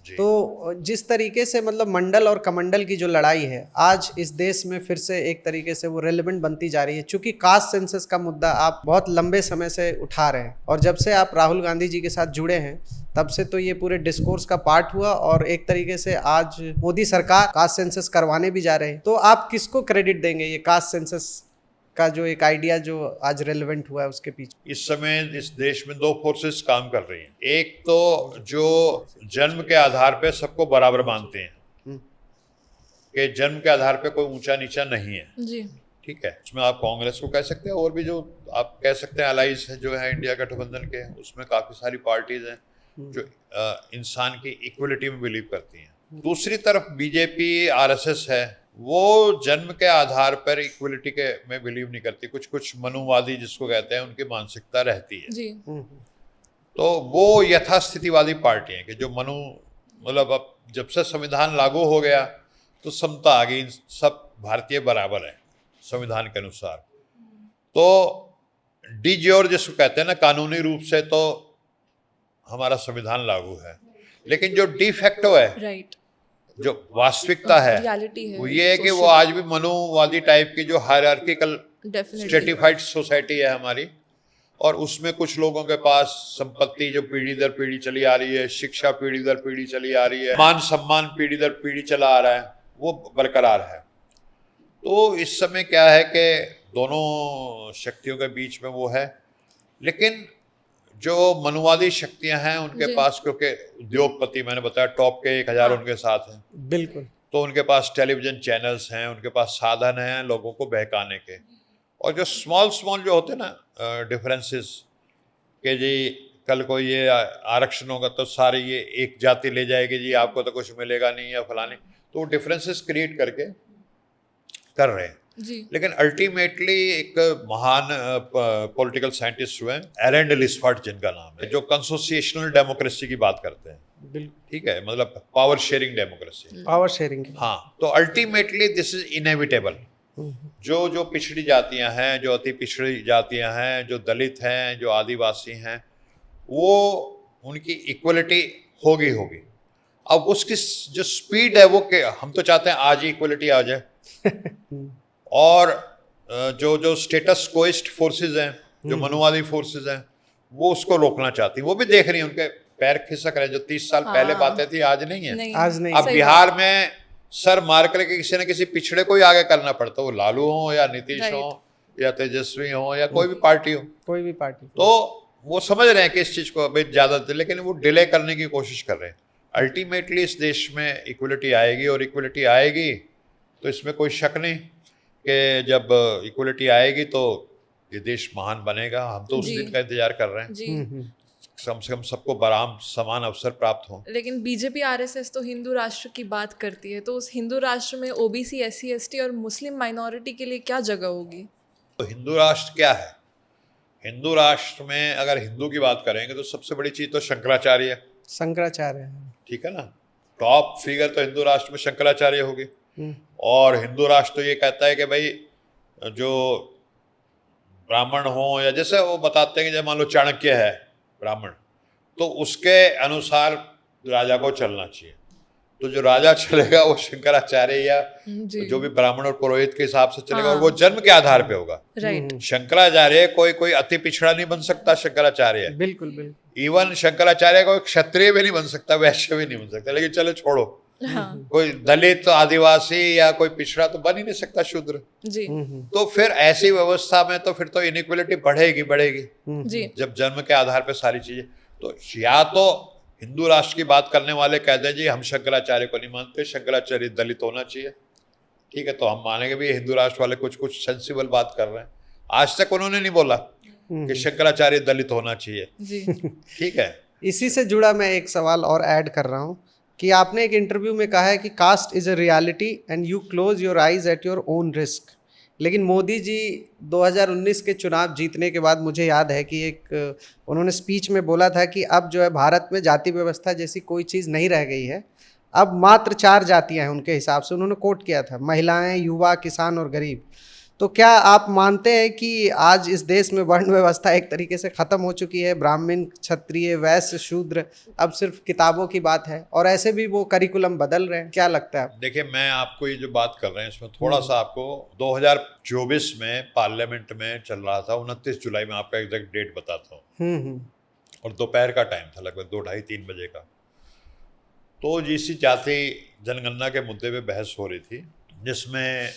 तो जिस तरीके से मतलब मंडल और कमंडल की जो लड़ाई है आज इस देश में फिर से एक तरीके से वो रेलेवेंट बनती जा रही है, चूंकि कास्ट सेंसस का मुद्दा आप बहुत लंबे समय से उठा रहे हैं, और जब से आप राहुल गांधी जी के साथ जुड़े हैं तब से तो ये पूरे डिस्कोर्स का पार्ट हुआ, और एक तरीके से आज मोदी सरकार कास्ट सेंसस करवाने भी जा रहे हैं। तो आप किसको क्रेडिट देंगे ये कास्ट सेंसस का जो एक आइडिया जो आज रेलेवेंट हुआ है उसके पीछे? इस समय इस देश में 2 फोर्सेस काम कर रही हैं। एक तो जो जन्म के आधार पे सबको बराबर मानते हैं कि जन्म के आधार पे कोई ऊंचा नीचा नहीं है जी, ठीक है। उसमें आप कांग्रेस को कह सकते हैं, और भी जो आप कह सकते हैं अलाइज है जो है इंडिया गठबंधन के, उसमें काफ़ी सारी पार्टीज हैं जो इंसान की इक्वलिटी में बिलीव करती हैं। दूसरी तरफ बीजेपी, आरएसएस है, वो जन्म के आधार पर इक्वलिटी के में बिलीव नहीं करती। कुछ मनुवादी जिसको कहते हैं उनकी मानसिकता रहती है जी। तो वो यथास्थितिवादी पार्टी है कि जो मतलब अब जब से संविधान लागू हो गया तो समता आ गई, सब भारतीय बराबर है संविधान के अनुसार। तो डी ज्योर जिसको कहते हैं ना, कानूनी रूप से तो हमारा संविधान लागू है, लेकिन जो डी फैक्टो है, राइट, जो वास्तविकता है, रियलिटी है, वो ये है कि वो आज भी मनुवादी टाइप की जो हायरार्किकल स्ट्रेटिफाइड सोसाइटी है हमारी, और उसमें कुछ लोगों के पास संपत्ति जो पीढ़ी दर पीढ़ी चली आ रही है, शिक्षा पीढ़ी दर पीढ़ी चली आ रही है, मान सम्मान पीढ़ी दर पीढ़ी चला आ रहा है, वो बरकरार है। तो इस समय क्या है कि दोनों शक्तियों के बीच में वो है। लेकिन जो मनुवादी शक्तियां हैं उनके जी। पास, क्योंकि उद्योगपति मैंने बताया टॉप के 1000 हाँ। उनके साथ हैं, बिल्कुल। तो उनके पास टेलीविजन चैनल्स हैं, उनके पास साधन हैं लोगों को बहकाने के। और जो स्मॉल स्मॉल जो होते हैं ना डिफरेंसेस, कि जी कल को ये आरक्षण होगा तो सारे ये एक जाति ले जाएगी जी, आपको तो कुछ मिलेगा नहीं या फलाने, तो वो डिफरेंसेस क्रिएट करके कर रहे हैं। जी। लेकिन अल्टीमेटली एक महान पॉलिटिकल साइंटिस्ट हुए हैं एरेंड लिस्फर्ट जिनका नाम है, जो कंसोसिएशनल डेमोक्रेसी की बात करते हैं, बिल्कुल। ठीक है, मतलब power sharing democracy. Power sharing. हाँ, तो अल्टीमेटली दिस इज इनएविटेबल। जो पिछड़ी जातियां हैं, जो अति पिछड़ी जातियां हैं, जो दलित हैं, जो आदिवासी हैं, वो उनकी इक्वलिटी होगी। अब उसकी जो स्पीड है वो हम तो चाहते हैं आज ही इक्वलिटी आ जाए और जो स्टेटस कोइस्ट फोर्सेस हैं, जो मनुवादी फोर्सेस हैं, वो उसको रोकना चाहती हैं। वो भी देख रही हैं, उनके पैर खिसक रहे हैं। जो 30 साल पहले बातें थी आज नहीं है। आज नहीं। अब सही बिहार में सर मार करके किसी न किसी पिछड़े को ही आगे करना पड़ता, वो लालू हो या नीतीश हो या तेजस्वी हो या कोई भी पार्टी हो, कोई भी पार्टी। तो वो समझ रहे हैं कि इस चीज़ को अभी ज़्यादा, लेकिन वो डिले करने की कोशिश कर रहे हैं। अल्टीमेटली इस देश में इक्वलिटी आएगी, और इक्वलिटी आएगी तो इसमें कोई शक नहीं कि जब इक्वलिटी आएगी तो ये देश महान बनेगा। हम तो उस जी। दिन का इंतजार कर रहे हैं, जी। कम से कम सबको बराम समान अवसर प्राप्त हो। लेकिन बीजेपी आरएसएस तो हिंदू राष्ट्र की बात करती है, तो उस हिंदू राष्ट्र में ओबीसी, एससी, एसटी और मुस्लिम माइनॉरिटी के लिए क्या जगह होगी? तो हिंदू राष्ट्र क्या है? हिंदू राष्ट्र में अगर हिंदू की बात करेंगे तो सबसे बड़ी चीज़ तो शंकराचार्य है, शंकराचार्य। ठीक है ना। टॉप फिगर तो हिंदू राष्ट्र में शंकराचार्य होगी। और हिंदू राष्ट्र तो ये कहता है कि भाई जो ब्राह्मण हो, या जैसे वो बताते हैं कि जब मान लो चाणक्य है ब्राह्मण, तो उसके अनुसार राजा को चलना चाहिए। तो जो राजा चलेगा वो शंकराचार्य या जो भी ब्राह्मण और पुरोहित के हिसाब से चलेगा, और वो जन्म के आधार पे होगा। राइट। शंकराचार्य कोई अति पिछड़ा नहीं बन सकता। शंकराचार्य बिल्कुल बिल्कुल। इवन शंकराचार्य कोई क्षत्रिय भी नहीं बन सकता, वैश्य भी नहीं बन सकता। लेकिन चलो छोड़ो, कोई दलित, आदिवासी या कोई पिछड़ा तो बन ही नहीं सकता, शूद्र। जी। तो फिर ऐसी व्यवस्था में तो फिर तो इनइक्वलिटी बढ़ेगी जी। जब जन्म के आधार पे सारी चीजें। तो या तो हिंदू राष्ट्र की बात करने वाले कहते हैं जी हम शंकराचार्य को नहीं मानते, शंकराचार्य दलित होना चाहिए, ठीक है, तो हम मानेंगे भी हिंदू राष्ट्र वाले कुछ सेंसिबल बात कर रहे हैं। आज तक उन्होंने नहीं बोला कि शंकराचार्य दलित होना चाहिए, जी। ठीक है। इसी से जुड़ा मैं एक सवाल और ऐड कर रहा हूँ कि आपने एक इंटरव्यू में कहा है कि caste is a reality and you close your eyes at your own risk. लेकिन मोदी जी 2019 के चुनाव जीतने के बाद मुझे याद है कि एक उन्होंने स्पीच में बोला था कि अब जो है भारत में जाति व्यवस्था जैसी कोई चीज़ नहीं रह गई है, अब मात्र 4 जातियां हैं उनके हिसाब से। उन्होंने कोट किया था, महिलाएं, युवा, किसान और गरीब। तो क्या आप मानते हैं कि आज इस देश में वर्ण व्यवस्था एक तरीके से ख़त्म हो चुकी है? ब्राह्मण, क्षत्रिय, वैश्य, शूद्र अब सिर्फ किताबों की बात है, और ऐसे भी वो करिकुलम बदल रहे हैं, क्या लगता है? देखिए, मैं आपको ये जो बात कर रहे हैं इसमें थोड़ा सा आपको 2024 में पार्लियामेंट में चल रहा था, 29 जुलाई में आपका एग्जैक्ट डेट बताता हूँ, और दोपहर का टाइम था, लगभग 2, 2:30, 3 बजे का। तो जिस जाति जनगणना के मुद्दे पे बहस हो रही थी, जिसमें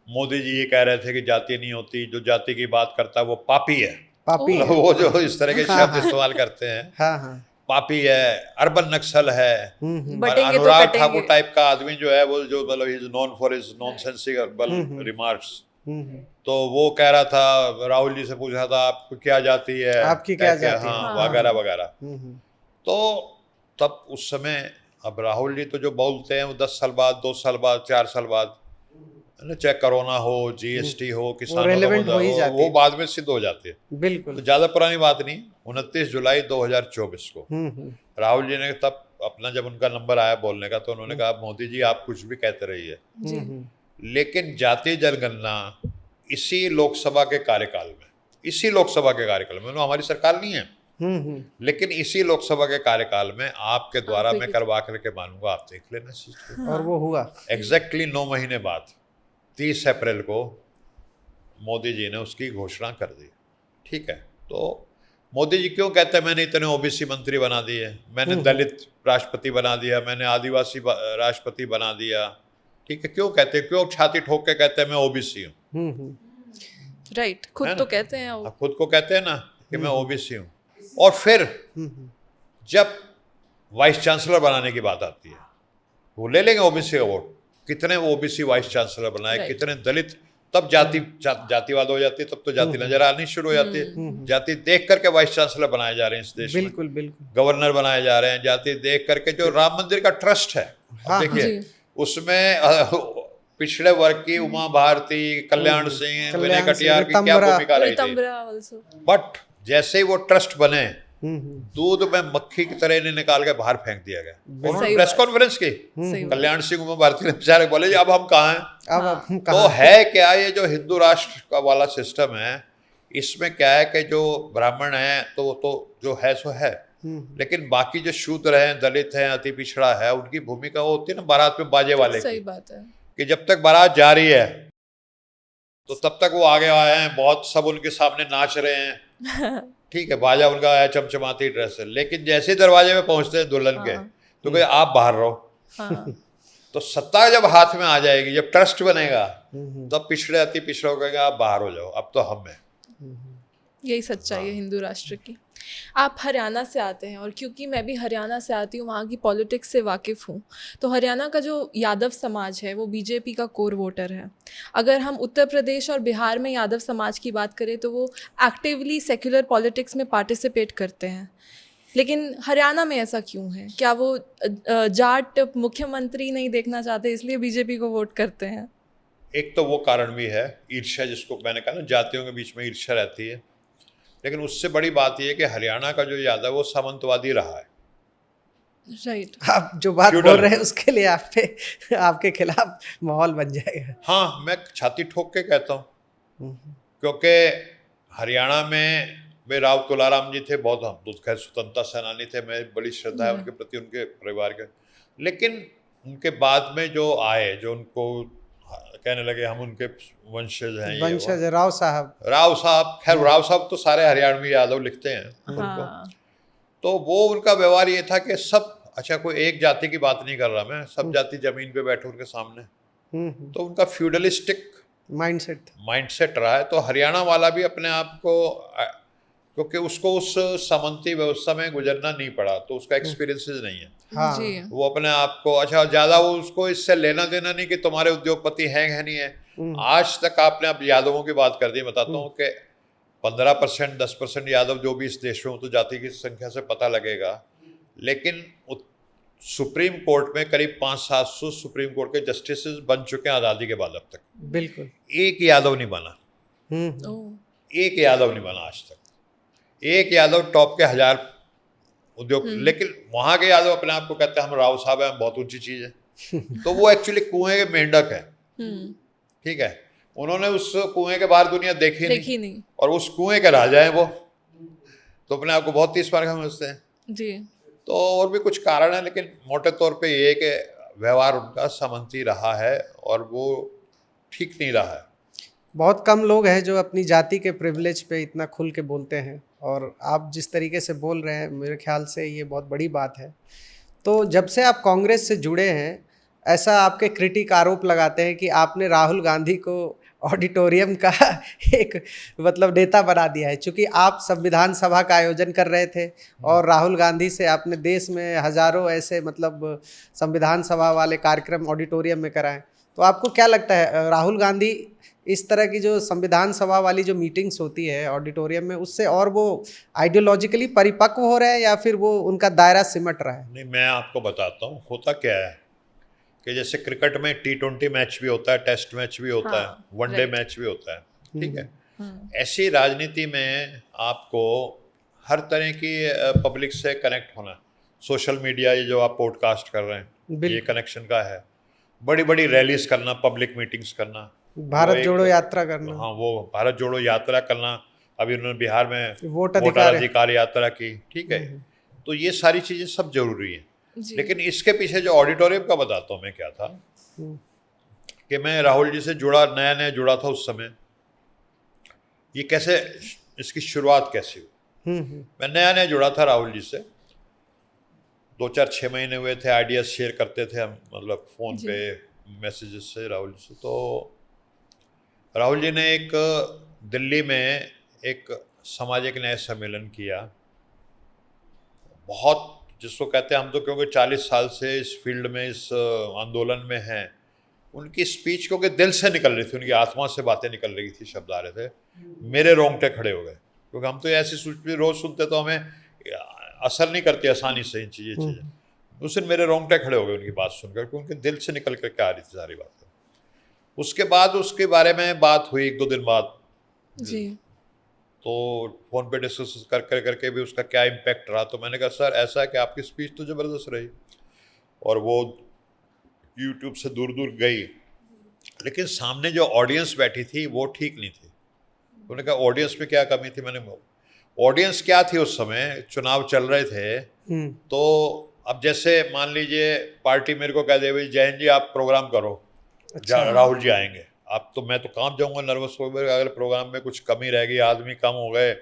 मोदी जी ये कह रहे थे कि जाति नहीं होती, जो जाति की बात करता है वो पापी है। पापी है। वो जो इस तरह के शब्द इस्तेमाल करते हैं, हाँ। पापी है, अर्बन नक्सल है, बटेंगे तो अनुराग कटेंगे। ठाकुर टाइप का आदमी जो है वो जो मतलब he is known for his nonsensical remarks. तो वो कह रहा था, राहुल जी से पूछ रहा था आपको क्या जाति है, आपकी क्या जाति है? हाँ, वगैरह वगैरह। तो तब उस समय अब राहुल जी तो जो बोलते हैं वो 10 साल बाद, 2 साल बाद, 4 साल बाद, चाहे कोरोना हो, जीएसटी हो, किसानों relevant का हो ही हो, जाती वो है। बाद में सिद्ध हो जाती है। बिल्कुल। तो ज़्यादा पुरानी बात नहीं, 29 जुलाई 2024 को राहुल जी ने तब अपना जब उनका नंबर आया बोलने का, तो उन्होंने कहा मोदी जी आप कुछ भी कहते रहिए, लेकिन जातीय जनगणना इसी लोकसभा के कार्यकाल में, हमारी सरकार नहीं है, लेकिन इसी लोकसभा के कार्यकाल में आपके द्वारा मैं करवा करके मानूंगा, आप देख लेना इस चीज को। और वो हुआ एग्जैक्टली 9 महीने बाद 30 अप्रैल को मोदी जी ने उसकी घोषणा कर दी, ठीक है। तो मोदी जी क्यों कहते हैं मैंने इतने ओबीसी मंत्री बना दिए, मैंने दलित राष्ट्रपति बना दिया, मैंने आदिवासी राष्ट्रपति बना दिया, ठीक है, क्यों कहते हैं, क्यों छाती ठोक के कहते हैं मैं ओबीसी हूँ? राइट, खुद तो कहते हैं वो। खुद को कहते हैं ना कि मैं ओबीसी हूँ। और फिर जब वाइस चांसलर बनाने की बात आती है, वो ले लेंगे ओबीसी का वोट। कितने ओबीसी वाइस चांसलर बनाए, Right. कितने दलित, तब जातिवाद हो जाती है, तब तो जाति नजर आनी शुरू हो जाती है। जाति देख करके वाइस चांसलर बनाए जा रहे हैं इस देश में, बिल्कुल बिल्कुल। गवर्नर बनाए जा रहे हैं जाति देख करके। जो राम मंदिर का ट्रस्ट है, हाँ, देखिए जी। उसमें पिछड़े वर्ग की उमा भारती, कल्याण सिंह, विनय कल्याण कटियार की सिंह, क्या रितंबरा। भूमिका रही थी। रितंबरा also। बट जैसे ही वो ट्रस्ट बने, दूध में मक्खी की तरह इन्हें निकाल के बाहर फेंक दिया गया। उन्होंने सही प्रेस बात। कॉन्फ्रेंस की, सही बात। कल्याण सिंह उमा भारती ने बेचारे बोले जी अब हम कहाँ हैं। अब हम तो कहाँ? है क्या ये जो हिंदू राष्ट्र का वाला सिस्टम है, इसमें क्या है कि जो ब्राह्मण है तो वो तो जो है सो है, लेकिन बाकी जो शूद्र हैं, दलित हैं, अति पिछड़ा है, उनकी भूमिका वो होती है ना बारात में बाजे वाले सही की, बात है। कि जब तक बारात जा रही है तो तब तक वो आगे आए हैं, बहुत सब उनके सामने नाच रहे हैं, ठीक है, बाजा उनका है, चमचमाती ड्रेस है, लेकिन जैसे ही दरवाजे में पहुंचते हैं दुल्हन के, तो कहे आप बाहर रहो। हाँ तो सत्ता जब हाथ में आ जाएगी, जब ट्रस्ट बनेगा, तब पिछड़े अति पिछड़े कहेंगे आप बाहर हो जाओ, अब तो हम हैं। यही सच्चाई है हिंदू राष्ट्र की। आप हरियाणा से आते हैं, और क्योंकि मैं भी हरियाणा से आती हूँ, वहाँ की पॉलिटिक्स से वाकिफ़ हूँ, तो हरियाणा का जो यादव समाज है वो बीजेपी का कोर वोटर है। अगर हम उत्तर प्रदेश और बिहार में यादव समाज की बात करें तो वो एक्टिवली सेक्युलर पॉलिटिक्स में पार्टिसिपेट करते हैं, लेकिन हरियाणा में ऐसा क्यों है? क्या वो जाट मुख्यमंत्री नहीं देखना चाहते इसलिए बीजेपी को वोट करते हैं? एक तो वो कारण भी है, ईर्ष्या, जिसको मैंने कहा ना, जातियों के बीच में ईर्ष्या रहती है। लेकिन उससे बड़ी बात यह है कि हरियाणा का जो यादव है वो सामंतवादी रहा है। राइट। आप जो बात फ्यूडल। बोल रहे हैं उसके लिए आप पे आपके खिलाफ माहौल बन जाएगा। हाँ, मैं छाती ठोक के कहता हूँ, क्योंकि हरियाणा में वे राव तुलाराम जी थे, बहुत, हम तो खैर स्वतंत्रता सेनानी थे, मैं बड़ी श्रद्धा है उनके प्रति, उनके परिवार के। लेकिन उनके बाद में जो आए, जो उनको कहने लगे हम उनके वंशज हैं, ये वंशज राव साहब। राव साहब, खैर राव साहब तो सारे हरियाणवी यादव लिखते हैं उनको। हाँ। तो वो उनका व्यवहार ये था कि सब, अच्छा कोई एक जाति की बात नहीं कर रहा मैं, सब जाति जमीन पे बैठे उनके सामने, तो उनका फ्यूडलिस्टिक माइंडसेट रहा है। तो हरियाणा वाला भी अपने आप को, क्योंकि उसको उस सामंती व्यवस्था में गुजरना नहीं पड़ा, तो उसका एक्सपीरियंसेस नहीं है। हाँ। जी। वो अपने आप को, अच्छा ज़्यादा वो उसको इससे लेना देना नहीं कि तुम्हारे उद्योगपति हैं है नहीं है। आज तक आपने, अब यादवों की बात कर दी, बताता हूँ कि 15% 10% यादव जो भी इस देश में हो, तो जाति की संख्या से पता लगेगा। लेकिन सुप्रीम कोर्ट में करीब 500-700 सुप्रीम कोर्ट के जस्टिस बन चुके हैं आज़ादी के बाद अब तक। बिल्कुल। एक यादव नहीं बना, ओह। एक यादव नहीं बना आज तक। एक यादव टॉप के 1000 उद्योग, लेकिन वहाँ के यादव अपने आप को कहते हैं हम राव साहब हैं, बहुत ऊंची चीज़ है। तो वो एक्चुअली कुएं के मेंढक है, ठीक है, उन्होंने उस कुएं के बाहर दुनिया देखी नहीं, और उस कुएं के राजा हैं वो, तो अपने आप को बहुत 30 बार समझते हैं जी। तो और भी कुछ कारण है, लेकिन मोटे तौर पे ये है कि व्यवहार उनका सामंती रहा है और वो ठीक नहीं रहा है। बहुत कम लोग हैं जो अपनी जाति के प्रिविलेज पे इतना खुल के बोलते हैं, और आप जिस तरीके से बोल रहे हैं मेरे ख्याल से ये बहुत बड़ी बात है। तो जब से आप कांग्रेस से जुड़े हैं, ऐसा आपके क्रिटिक आरोप लगाते हैं कि आपने राहुल गांधी को ऑडिटोरियम का एक मतलब नेता बना दिया है, क्योंकि आप संविधान सभा का आयोजन कर रहे थे और राहुल गांधी से आपने देश में हज़ारों ऐसे मतलब संविधान सभा वाले कार्यक्रम ऑडिटोरियम में कराएं। तो आपको क्या लगता है, राहुल गांधी इस तरह की जो संविधान सभा वाली जो मीटिंग्स होती है ऑडिटोरियम में, उससे और वो आइडियोलॉजिकली परिपक्व हो रहे हैं या फिर वो उनका दायरा सिमट रहा है? नहीं, मैं आपको बताता हूँ होता क्या है कि जैसे क्रिकेट में T20 मैच भी होता है, टेस्ट मैच भी होता है, वनडे मैच भी होता है, ठीक है। ऐसी राजनीति में आपको हर तरह की पब्लिक से कनेक्ट होना, सोशल मीडिया, ये जो आप पॉडकास्ट कर रहे हैं, ये कनेक्शन का है, बड़ी बड़ी रैलीज करना, पब्लिक मीटिंग्स करना, भारत जोड़ो यात्रा करना। हाँ, वो भारत जोड़ो यात्रा करना, अभी उन्होंने बिहार में वोट अधिकार यात्रा की, ठीक है। तो ये सारी चीज़ें सब जरूरी हैं। लेकिन इसके पीछे जो ऑडिटोरियम का बताता हूँ मैं क्या था, कि मैं राहुल जी से जुड़ा, नया नया जुड़ा था उस समय, ये कैसे, इसकी शुरुआत कैसे हुई। मैं नया नया जुड़ा था राहुल जी से, 2-4-6 महीने हुए थे, आइडियाज शेयर करते थे हम, मतलब फ़ोन पे मैसेजेस से राहुल जी से। तो राहुल जी ने एक दिल्ली में एक सामाजिक न्याय सम्मेलन किया, बहुत, जिसको कहते हैं हम तो क्योंकि 40 साल से इस फील्ड में, इस आंदोलन में हैं, उनकी स्पीच क्योंकि दिल से निकल रही थी, उनकी आत्मा से बातें निकल रही थी, शब्द आ रहे थे, मेरे रोंगटे खड़े हो गए। क्योंकि हम तो ऐसी सूचना रोज़ सुनते तो हमें असर नहीं करती आसानी से इन चीज़ें। उस दिन मेरे रोंगटे खड़े हो गए उनकी बात सुनकर, क्योंकि उनके दिल से निकल करके आ रही थी सारी बातें। उसके बाद उसके बारे में बात हुई 1-2 दिन बाद जी। तो फ़ोन पे डिस्कस करके भी उसका क्या इम्पैक्ट रहा। तो मैंने कहा सर ऐसा है कि आपकी स्पीच तो ज़बरदस्त रही और वो यूट्यूब से दूर दूर गई, लेकिन सामने जो ऑडियंस बैठी थी वो ठीक नहीं थी। उन्होंने कहा ऑडियंस में क्या कमी थी? मैंने ऑडियंस क्या थी उस समय, चुनाव चल रहे थे, तो अब जैसे मान लीजिए पार्टी मेरे को कह दे भाई जयंत जी आप प्रोग्राम करो, राहुल जी आएंगे, आप तो मैं तो काम जाऊंगा, नर्वस हो गया, अगर प्रोग्राम में कुछ कमी रह गई, आदमी कम हो गए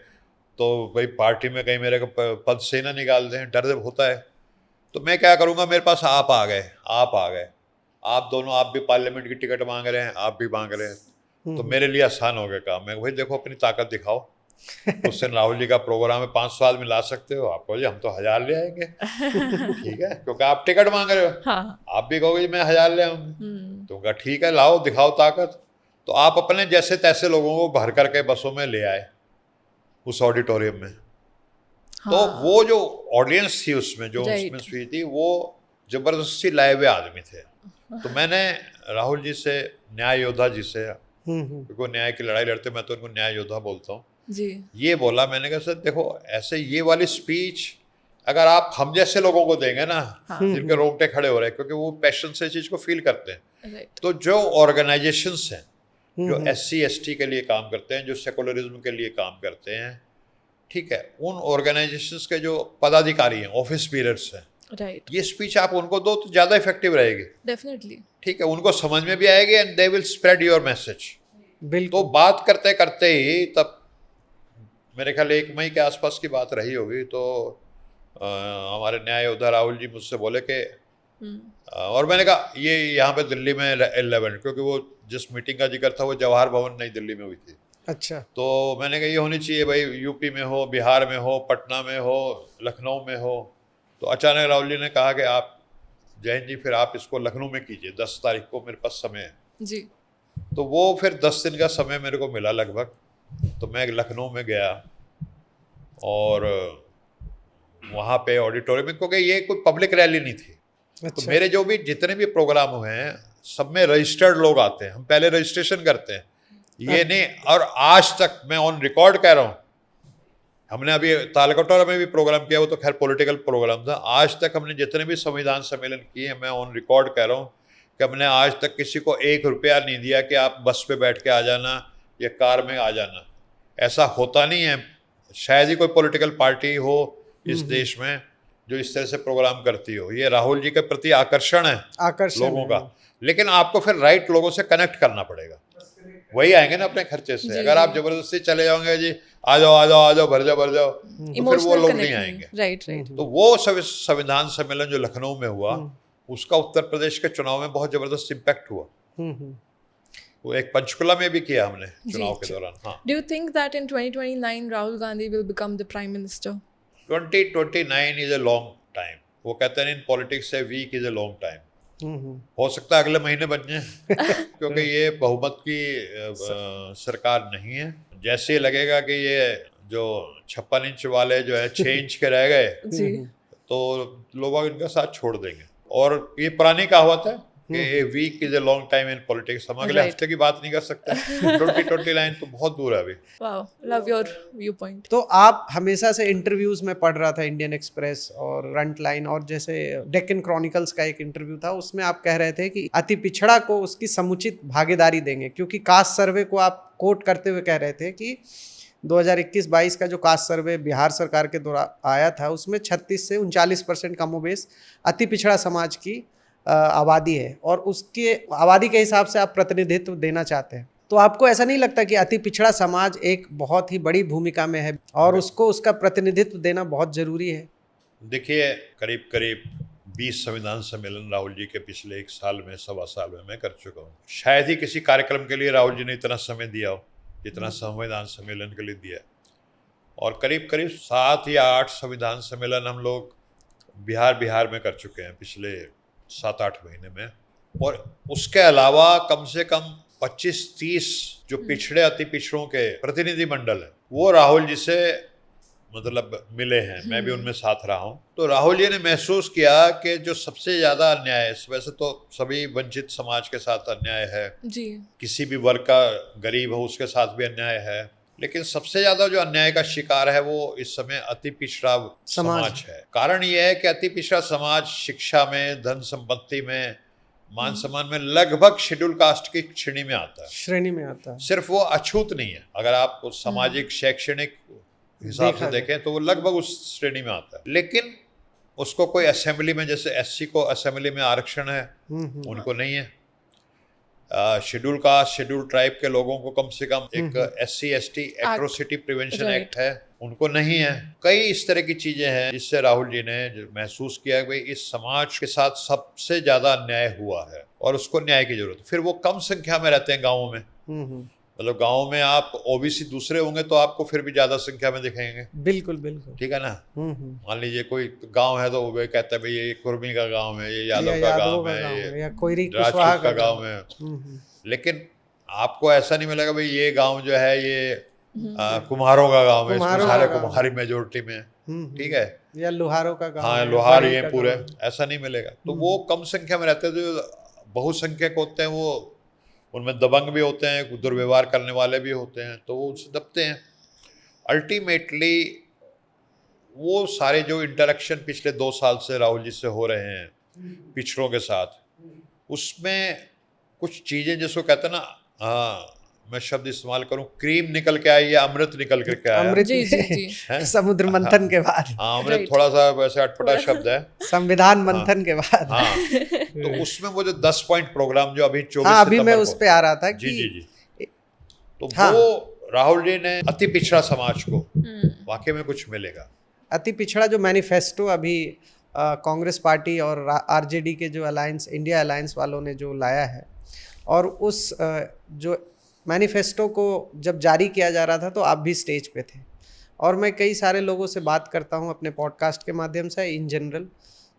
तो भाई पार्टी में कहीं मेरे को पद से ना निकाल दें, डर होता है। तो मैं क्या करूंगा, मेरे पास आप आ गए, आप दोनों, आप भी पार्लियामेंट की टिकट मांग रहे हैं, आप भी मांग रहे हैं, तो मेरे लिए आसान हो गया काम। मैं भाई देखो अपनी ताकत दिखाओ, उस दिन राहुल जी का प्रोग्राम है, 500 आदमी ला सकते हो, आप कहोगे हम तो 1000 ले आएंगे ठीक है, क्योंकि आप टिकट मांग रहे हो। हाँ। आप भी कहोगे मैं 1000 ले आऊंगी, तो कहा ठीक है लाओ, दिखाओ ताकत। तो आप अपने जैसे तैसे लोगों को भर करके बसों में ले आए उस ऑडिटोरियम में। हाँ। तो वो जो ऑडियंस थी उसमें, जो Right. उसमें हुई थी, वो जबरदस्ती लाए हुए आदमी थे। तो मैंने राहुल जी से, न्याय योद्धा जी से, क्योंकि वो न्याय की लड़ाई लड़ते, मैं तो उनको न्याय योद्धा बोलता हूँ, जी। ये बोला, मैंने कहा सर देखो ऐसे ये वाली स्पीच अगर आप हम जैसे लोगों को देंगे ना, जिनके रोंगटे खड़े हो रहे हैं, क्योंकि वो पैशन से चीज़ को फील करते हैं, राइट। तो जो ऑर्गेनाइजेशंस हैं जो SC/ST के लिए काम करते हैं, जो सेकुलरिज्म के लिए काम करते हैं, ठीक है, उन ऑर्गेनाइजेशंस के जो पदाधिकारी हैं, ऑफिस बीयरर्स हैं, राइट। ये स्पीच आप उनको दो तो ज़्यादा इफेक्टिव रहेगी। डेफिनेटली। ठीक है, उनको समझ में भी आएगी and they will spread your message. बिल्कुल। तो बात करते करते ही तब मेरे ख्याल 1 मई के आसपास की बात रही होगी, तो हमारे न्याय योद्धा राहुल जी मुझसे बोले कि और मैंने कहा ये यहाँ पे दिल्ली में 11, क्योंकि वो जिस मीटिंग का जिक्र था वो जवाहर भवन नई दिल्ली में हुई थी। अच्छा। तो मैंने कहा ये होनी चाहिए भाई, यूपी में हो, बिहार में हो, पटना में हो, लखनऊ में हो। तो अचानक राहुल जी ने कहा कि आप जयंत जी फिर आप इसको लखनऊ में कीजिए, 10 तारीख को मेरे पास समय है। जी। तो वो फिर 10 दिन का समय मेरे को मिला लगभग। तो मैं लखनऊ में गया और वहाँ पे ऑडिटोरियम में, क्योंकि ये कोई पब्लिक रैली नहीं थी। अच्छा। तो मेरे जो भी जितने भी प्रोग्राम हुए हैं सब में रजिस्टर्ड लोग आते हैं, हम पहले रजिस्ट्रेशन करते हैं, ये नहीं। और आज तक मैं ऑन रिकॉर्ड कह रहा हूँ, हमने अभी तालकटोरा में भी प्रोग्राम किया, वो तो खैर पॉलिटिकल प्रोग्राम था। आज तक हमने जितने भी संविधान सम्मेलन किए हैं, मैं ऑन रिकॉर्ड कह रहा हूँ कि हमने आज तक किसी को 1 रुपया नहीं दिया कि आप बस पे बैठ के आ जाना या कार में आ जाना। ऐसा होता नहीं है, शायद ही कोई पॉलिटिकल पार्टी हो इस देश में जो इस तरह से प्रोग्राम करती हो। ये राहुल जी के प्रति आकर्षण है लोगों का, लेकिन आपको फिर राइट लोगों से कनेक्ट करना पड़ेगा, वही आएंगे ना अपने खर्चे से। अगर आप जबरदस्ती चले जाओगे जी आ जाओ भर जाओ, तो फिर वो लोग नहीं आएंगे। Right right. तो वो संविधान सम्मेलन जो लखनऊ में हुआ, उसका उत्तर प्रदेश के चुनाव में बहुत जबरदस्त इम्पैक्ट हुआ। वो एक पंचकुला में भी किया हमने चुनाव के दौरान। हाँ। Do you think that in 2029 Rahul Gandhi will become the prime minister? 2029 is a long time. वो कहते हैं इन पॉलिटिक्स से week is a long time. हो सकता है अगले महीने बन जाए क्योंकि ये बहुमत की सरकार नहीं है। जैसे ही लगेगा कि ये जो 56 इंच वाले जो है 6 इंच के रह गए, तो लोग इनका साथ छोड़ देंगे। और ये पुरानी कहावत है कि a week is a long time in politics. हम अगले हफ्ते की बात नहीं कर सकते। 2029 तो बहुत दूर है अभी। Wow, love your viewpoint. तो आप हमेशा से इंटरव्यूज में पढ़ रहा था, इंडियन एक्सप्रेस और रंट लाइन और जैसे डेक्कन क्रॉनिकल्स का एक इंटरव्यू था, उसमें आप कह रहे थे कि अति पिछड़ा को उसकी समुचित भागीदारी देंगे, क्योंकि कास्ट सर्वे को आप कोट करते हुए कह रहे थे कि 2021-22 का जो कास्ट सर्वे बिहार सरकार के द्वारा आया था, उसमें 36 से 39% कमोबेश अति पिछड़ा समाज की आबादी है, और उसके आबादी के हिसाब से आप प्रतिनिधित्व देना चाहते हैं। तो आपको ऐसा नहीं लगता कि अति पिछड़ा समाज एक बहुत ही बड़ी भूमिका में है और उसको उसका प्रतिनिधित्व देना बहुत जरूरी है? देखिए, करीब करीब 20 संविधान सम्मेलन राहुल जी के पिछले 1 साल में, 1.25 साल में मैं कर चुका हूँ। शायद ही किसी कार्यक्रम के लिए राहुल जी ने इतना समय दिया हो जितना संविधान सम्मेलन के लिए दिया। और करीब करीब 7 या 8 संविधान सम्मेलन हम लोग बिहार में कर चुके हैं पिछले 7-8 महीने में। और उसके अलावा कम से कम 25-30 जो पिछड़े अति पिछड़ों के प्रतिनिधि मंडल है वो राहुल जी से मतलब मिले हैं, मैं भी उनमें साथ रहा हूँ। तो राहुल जी ने महसूस किया कि जो सबसे ज़्यादा अन्याय है, वैसे तो सभी वंचित समाज के साथ अन्याय है जी, किसी भी वर्ग का गरीब हो उसके साथ भी अन्याय है, लेकिन सबसे ज्यादा जो अन्याय का शिकार है वो इस समय अति पिछड़ा समाज है। कारण ये है कि अति पिछड़ा समाज शिक्षा में, धन संपत्ति में, मान सम्मान में लगभग शेड्यूल कास्ट की श्रेणी में आता है। श्रेणी में आता है। सिर्फ वो अछूत नहीं है, अगर आप उस सामाजिक शैक्षणिक हिसाब से देखें तो वो लगभग उस श्रेणी में आता है। लेकिन उसको कोई असेंबली में, जैसे एससी को असेंबली में आरक्षण है, उनको नहीं है। शेड्यूल कास्ट, शेड्यूल ट्राइब के लोगों को कम से कम एक SC ST atrocity prevention act है, उनको नहीं है। कई इस तरह की चीजें हैं जिससे राहुल जी ने महसूस किया कि भाई इस समाज के साथ सबसे ज्यादा अन्याय हुआ है और उसको न्याय की जरूरत है। फिर वो कम संख्या में रहते हैं गाँवों में, मतलब गाँव में आप OBC दूसरे होंगे तो आपको फिर भी ज्यादा संख्या में दिखेंगे। बिल्कुल बिल्कुल, ठीक है ना। मान लीजिए कोई गांव है तो वो कहता है भाई ये कुर्मी का गांव है, ये यादव का गांव है, ये या कोई राजपूत का गांव है। लेकिन आपको ऐसा नहीं मिलेगा भाई ये गांव जो है ये कुम्हारों का गांव है, इसमें सारे कुम्हारी मेजोरिटी में, ठीक है, या लोहारों का गांव, हाँ लोहार ये पूरे, ऐसा नहीं मिलेगा। तो वो कम संख्या में रहते हैं। जो बहुसंख्यक होते हैं वो उनमें दबंग भी होते हैं, दुर्व्यवहार करने वाले भी होते हैं, तो वो उससे दबते हैं। अल्टीमेटली वो सारे जो इंटरेक्शन पिछले 2 साल से राहुल जी से हो रहे हैं पिछड़ों के साथ, उसमें कुछ चीज़ें जिसको कहते हैं ना, हाँ मैं शब्द इस्तेमाल करूं, क्रीम निकल के आई या अमृत निकल करके आया। अमृत जी जी जी, समुद्र मंथन के बाद। हाँ अमृत थोड़ा सा वैसे अटपटा शब्द है, संविधान मंथन के बाद। हाँ तो उसमें वो जो 10 पॉइंट प्रोग्राम जो अभी 24 हाँ, अभी मैं सितंबर उस को, पे आ रहा था जी कि जी जी, तो हाँ, वो राहुल जी ने अति पिछड़ा समाज को वाकई में कुछ मिलेगा। अति पिछड़ा जो मैनिफेस्टो अभी कांग्रेस पार्टी और RJD के जो अलायंस, इंडिया अलायंस वालों ने जो लाया है, और उस जो मैनिफेस्टो को जब जारी किया जा रहा था तो आप भी स्टेज पे थे, और मैं कई सारे लोगों से बात करता हूँ अपने पॉडकास्ट के माध्यम से इन जनरल,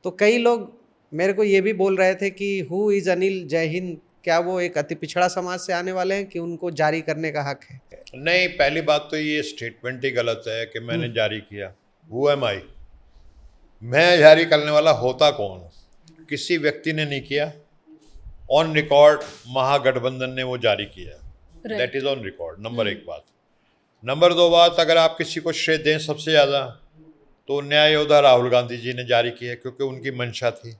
तो कई लोग मेरे को ये भी बोल रहे थे कि हु इज़ अनिल जय हिंद, क्या वो एक अति पिछड़ा समाज से आने वाले हैं कि उनको जारी करने का हक है? नहीं, पहली बात तो ये स्टेटमेंट ही गलत है कि मैंने जारी किया। हु एम आई, मैं जारी करने वाला होता कौन? किसी व्यक्ति ने नहीं किया, ऑन रिकॉर्ड महागठबंधन ने वो जारी किया, that is on record. Number 1 बात। नंबर 2 बात, अगर आप किसी को श्रेय दें सबसे ज़्यादा तो न्याय योद्धा राहुल गांधी जी ने जारी किया, क्योंकि उनकी मंशा थी।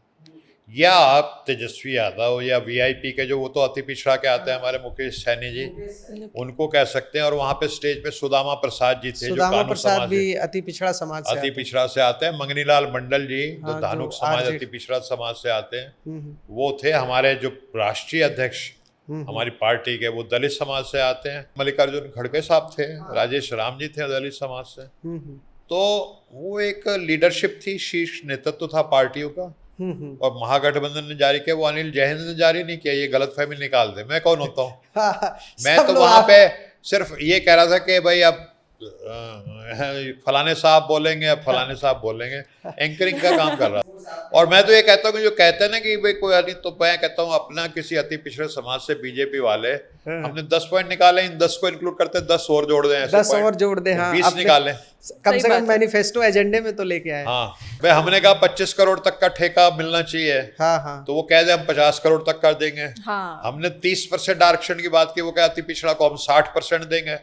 या आप तेजस्वी यादव या VIP के जो, वो तो अति पिछड़ा के आते हैं, हमारे मुकेश सैनी जी, उनको कह सकते हैं। और वहाँ पे स्टेज पे सुदामा प्रसाद जी थे, सुदामा प्रसाद भी अति पिछड़ा समाज से अति पिछड़ा से आते हैं। मंगनीलाल मंडल जी जो हाँ, धानुक जो समाज RJD अति पिछड़ा समाज से आते हैं, वो थे। हमारे जो राष्ट्रीय अध्यक्ष हमारी पार्टी के, वो दलित समाज से आते हैं। मल्लिकार्जुन खड़गे साहब थे, राजेश राम जी थे दलित समाज से। तो वो एक लीडरशिप थी, शीर्ष नेतृत्व था पार्टियों का। और महागठबंधन ने जारी किया, वो अनिल जय हिंद ने जारी नहीं किया। ये गलतफहमी निकाल दे, मैं कौन होता हूँ? मैं तो वहां पे सिर्फ ये कह रहा था कि भाई अब फलाने साहब बोलेंगे, अब फलाने साहब बोलेंगे, एंकरिंग का काम कर रहा था। और मैं तो ये कहता हूँ कि जो कहते हैं ना कि भाई कोई नहीं, तो मैं कहता हूँ अपना किसी अति पिछड़े समाज से बीजेपी वाले हमने 10 पॉइंट निकाले, इन 10 को इंक्लूड करते 10 और जोड़ दें, 10 और जोड़ दें, हाँ, 20 निकालें, कम से कम मैनिफेस्टो एजेंडे में तो लेके आए। हाँ भाई, हमने कहा 25 करोड़ तक का ठेका मिलना चाहिए, हाँ हाँ, तो वो कह दे हम 50 करोड़ तक कर देंगे। हाँ, हमने 30% आरक्षण की बात की, वो क्या अति पिछड़ा को हम 60% देंगे।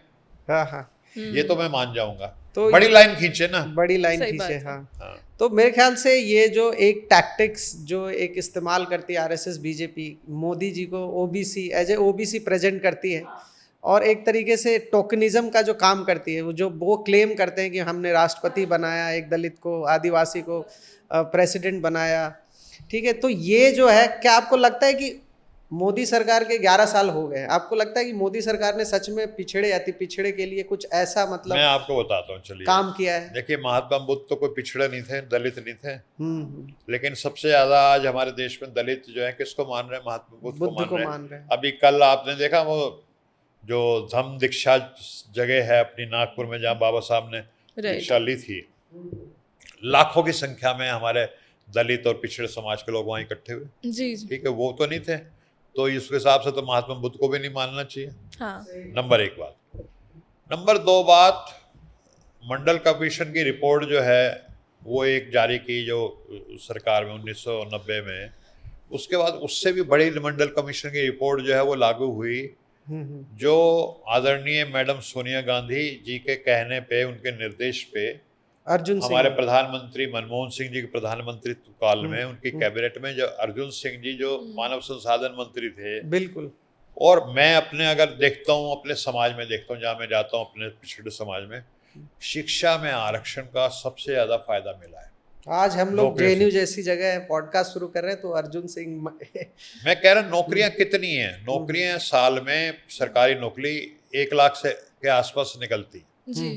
हाँ हाँ, ये तो मैं मान जाऊंगा। तो बड़ी लाइन खींचे ना, बड़ी लाइन सही खींचे, बात है। हाँ। तो मेरे ख्याल से ये जो एक टैक्टिक्स जो एक इस्तेमाल करती है RSS BJP, मोदी जी को OBC as a OBC present करती है, और एक तरीके से टोकनिज्म का जो काम करती है, वो क्लेम करते हैं कि हमने राष्ट्रपति बनाया, एक दलित को, आदिवासी को प्रेसिडेंट बनाया, ठीक है। तो ये जो है, क्या आपको लगता है कि मोदी सरकार के 11 साल हो गए, आपको लगता है कि मोदी सरकार ने सच में पिछड़े, अति पिछड़े के लिए कुछ ऐसा मतलब मैं आपको बताता हूँ, चलिए, काम किया है? देखिए, महात्मा बुद्ध तो कोई पिछड़े नहीं थे, दलित नहीं थे, लेकिन सबसे ज्यादा आज हमारे देश में दलित जो है किसको मान रहे हैं? महात्मा बुद्ध को मान रहे हैं। अभी कल आपने देखा वो जो धम्म दीक्षा जगह है अपनी नागपुर में, जहाँ बाबा साहब ने दीक्षा ली थी, लाखों की संख्या में हमारे दलित और पिछड़े समाज के लोग वहाँ इकट्ठे हुए। जी जी। ठीक है, वो तो नहीं थे, तो उसके हिसाब से तो महात्मा बुद्ध को भी नहीं मानना चाहिए। हाँ। नंबर 1 बात। नंबर 2 बात, मंडल कमीशन की रिपोर्ट जो है वो एक जारी की जो सरकार में 1990 में, उसके बाद उससे भी बड़ी मंडल कमीशन की रिपोर्ट जो है वो लागू हुई, जो आदरणीय मैडम सोनिया गांधी जी के कहने पे, उनके निर्देश पे, अर्जुन सिंह हमारे प्रधानमंत्री मनमोहन सिंह जी के प्रधानमंत्रित्व काल में उनकी कैबिनेट में जो अर्जुन सिंह जी जो मानव संसाधन मंत्री थे, बिल्कुल। और मैं अपने अगर देखता हूँ, अपने समाज में देखता हूँ, जहाँ मैं जाता हूँ अपने पिछड़े समाज में, शिक्षा में आरक्षण का सबसे ज्यादा फायदा मिला है। आज हम लोग नौकरियों जेएनयू जैसी जगह पॉडकास्ट शुरू कर रहे हैं तो अर्जुन सिंह मैं कह रहा हूँ नौकरियां कितनी हैं, नौकरियां साल में सरकारी नौकरी 1 लाख से के आसपास निकलती, जी।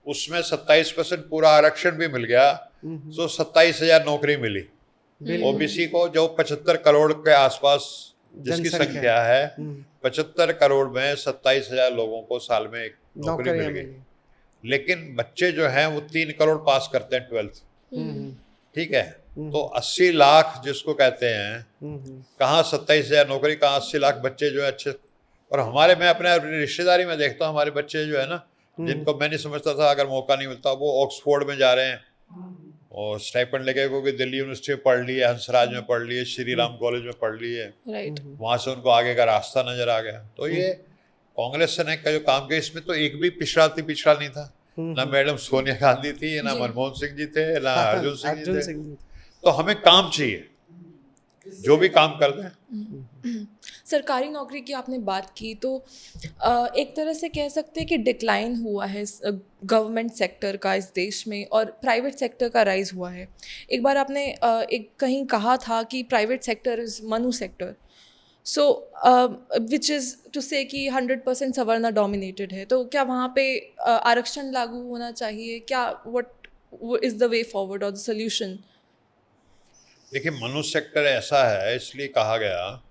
उसमें 27% पूरा आरक्षण भी मिल गया, तो 27,000 नौकरी मिली। ओबीसी को जो 75 करोड़ के आसपास जिसकी जनसंख्या संख्या है, 75 करोड़ में 27,000 लोगों को साल में एक नौकरी मिल गई। लेकिन बच्चे जो हैं वो 3 करोड़ पास करते हैं 12th, ठीक है, तो 80 लाख जिसको कहते हैं, कहाँ 27,000 नौकरी, कहाँ 80 लाख बच्चे जो है अच्छे। और हमारे, मैं अपने रिश्तेदारी में देखता हूँ, हमारे बच्चे जो है ना, जिनको मैं नहीं समझता था अगर मौका नहीं मिलता, वो ऑक्सफोर्ड में जा रहे हैं और स्टाइपेंड लेके, क्योंकि दिल्ली यूनिवर्सिटी में पढ़ लिए, हंसराज में पढ़ लिए, श्री राम कॉलेज में पढ़ लिए, राइट। वहाँ से उनको आगे का रास्ता नजर आ गया। तो ये कांग्रेस ने का जो काम किया, इसमें तो एक भी पिछड़ा नहीं था, ना मैडम सोनिया गांधी थी, ना मनमोहन सिंह जी थे, ना अर्जुन सिंह जी थे। तो हमें काम चाहिए, जो भी काम कर दें। सरकारी नौकरी की आपने बात की, तो एक तरह से कह सकते हैं कि डिक्लाइन हुआ है गवर्नमेंट सेक्टर का इस देश में, और प्राइवेट सेक्टर का राइज हुआ है। एक बार आपने एक कहीं कहा था कि private sector is Manu sector, so which is to say कि 100% सवर्णा डोमिनेटेड है। तो क्या वहाँ पे आरक्षण लागू होना चाहिए? क्या what is the way forward और द सोल्यूशन? देखिए, मनुष्य सेक्टर ऐसा है इसलिए कहा गया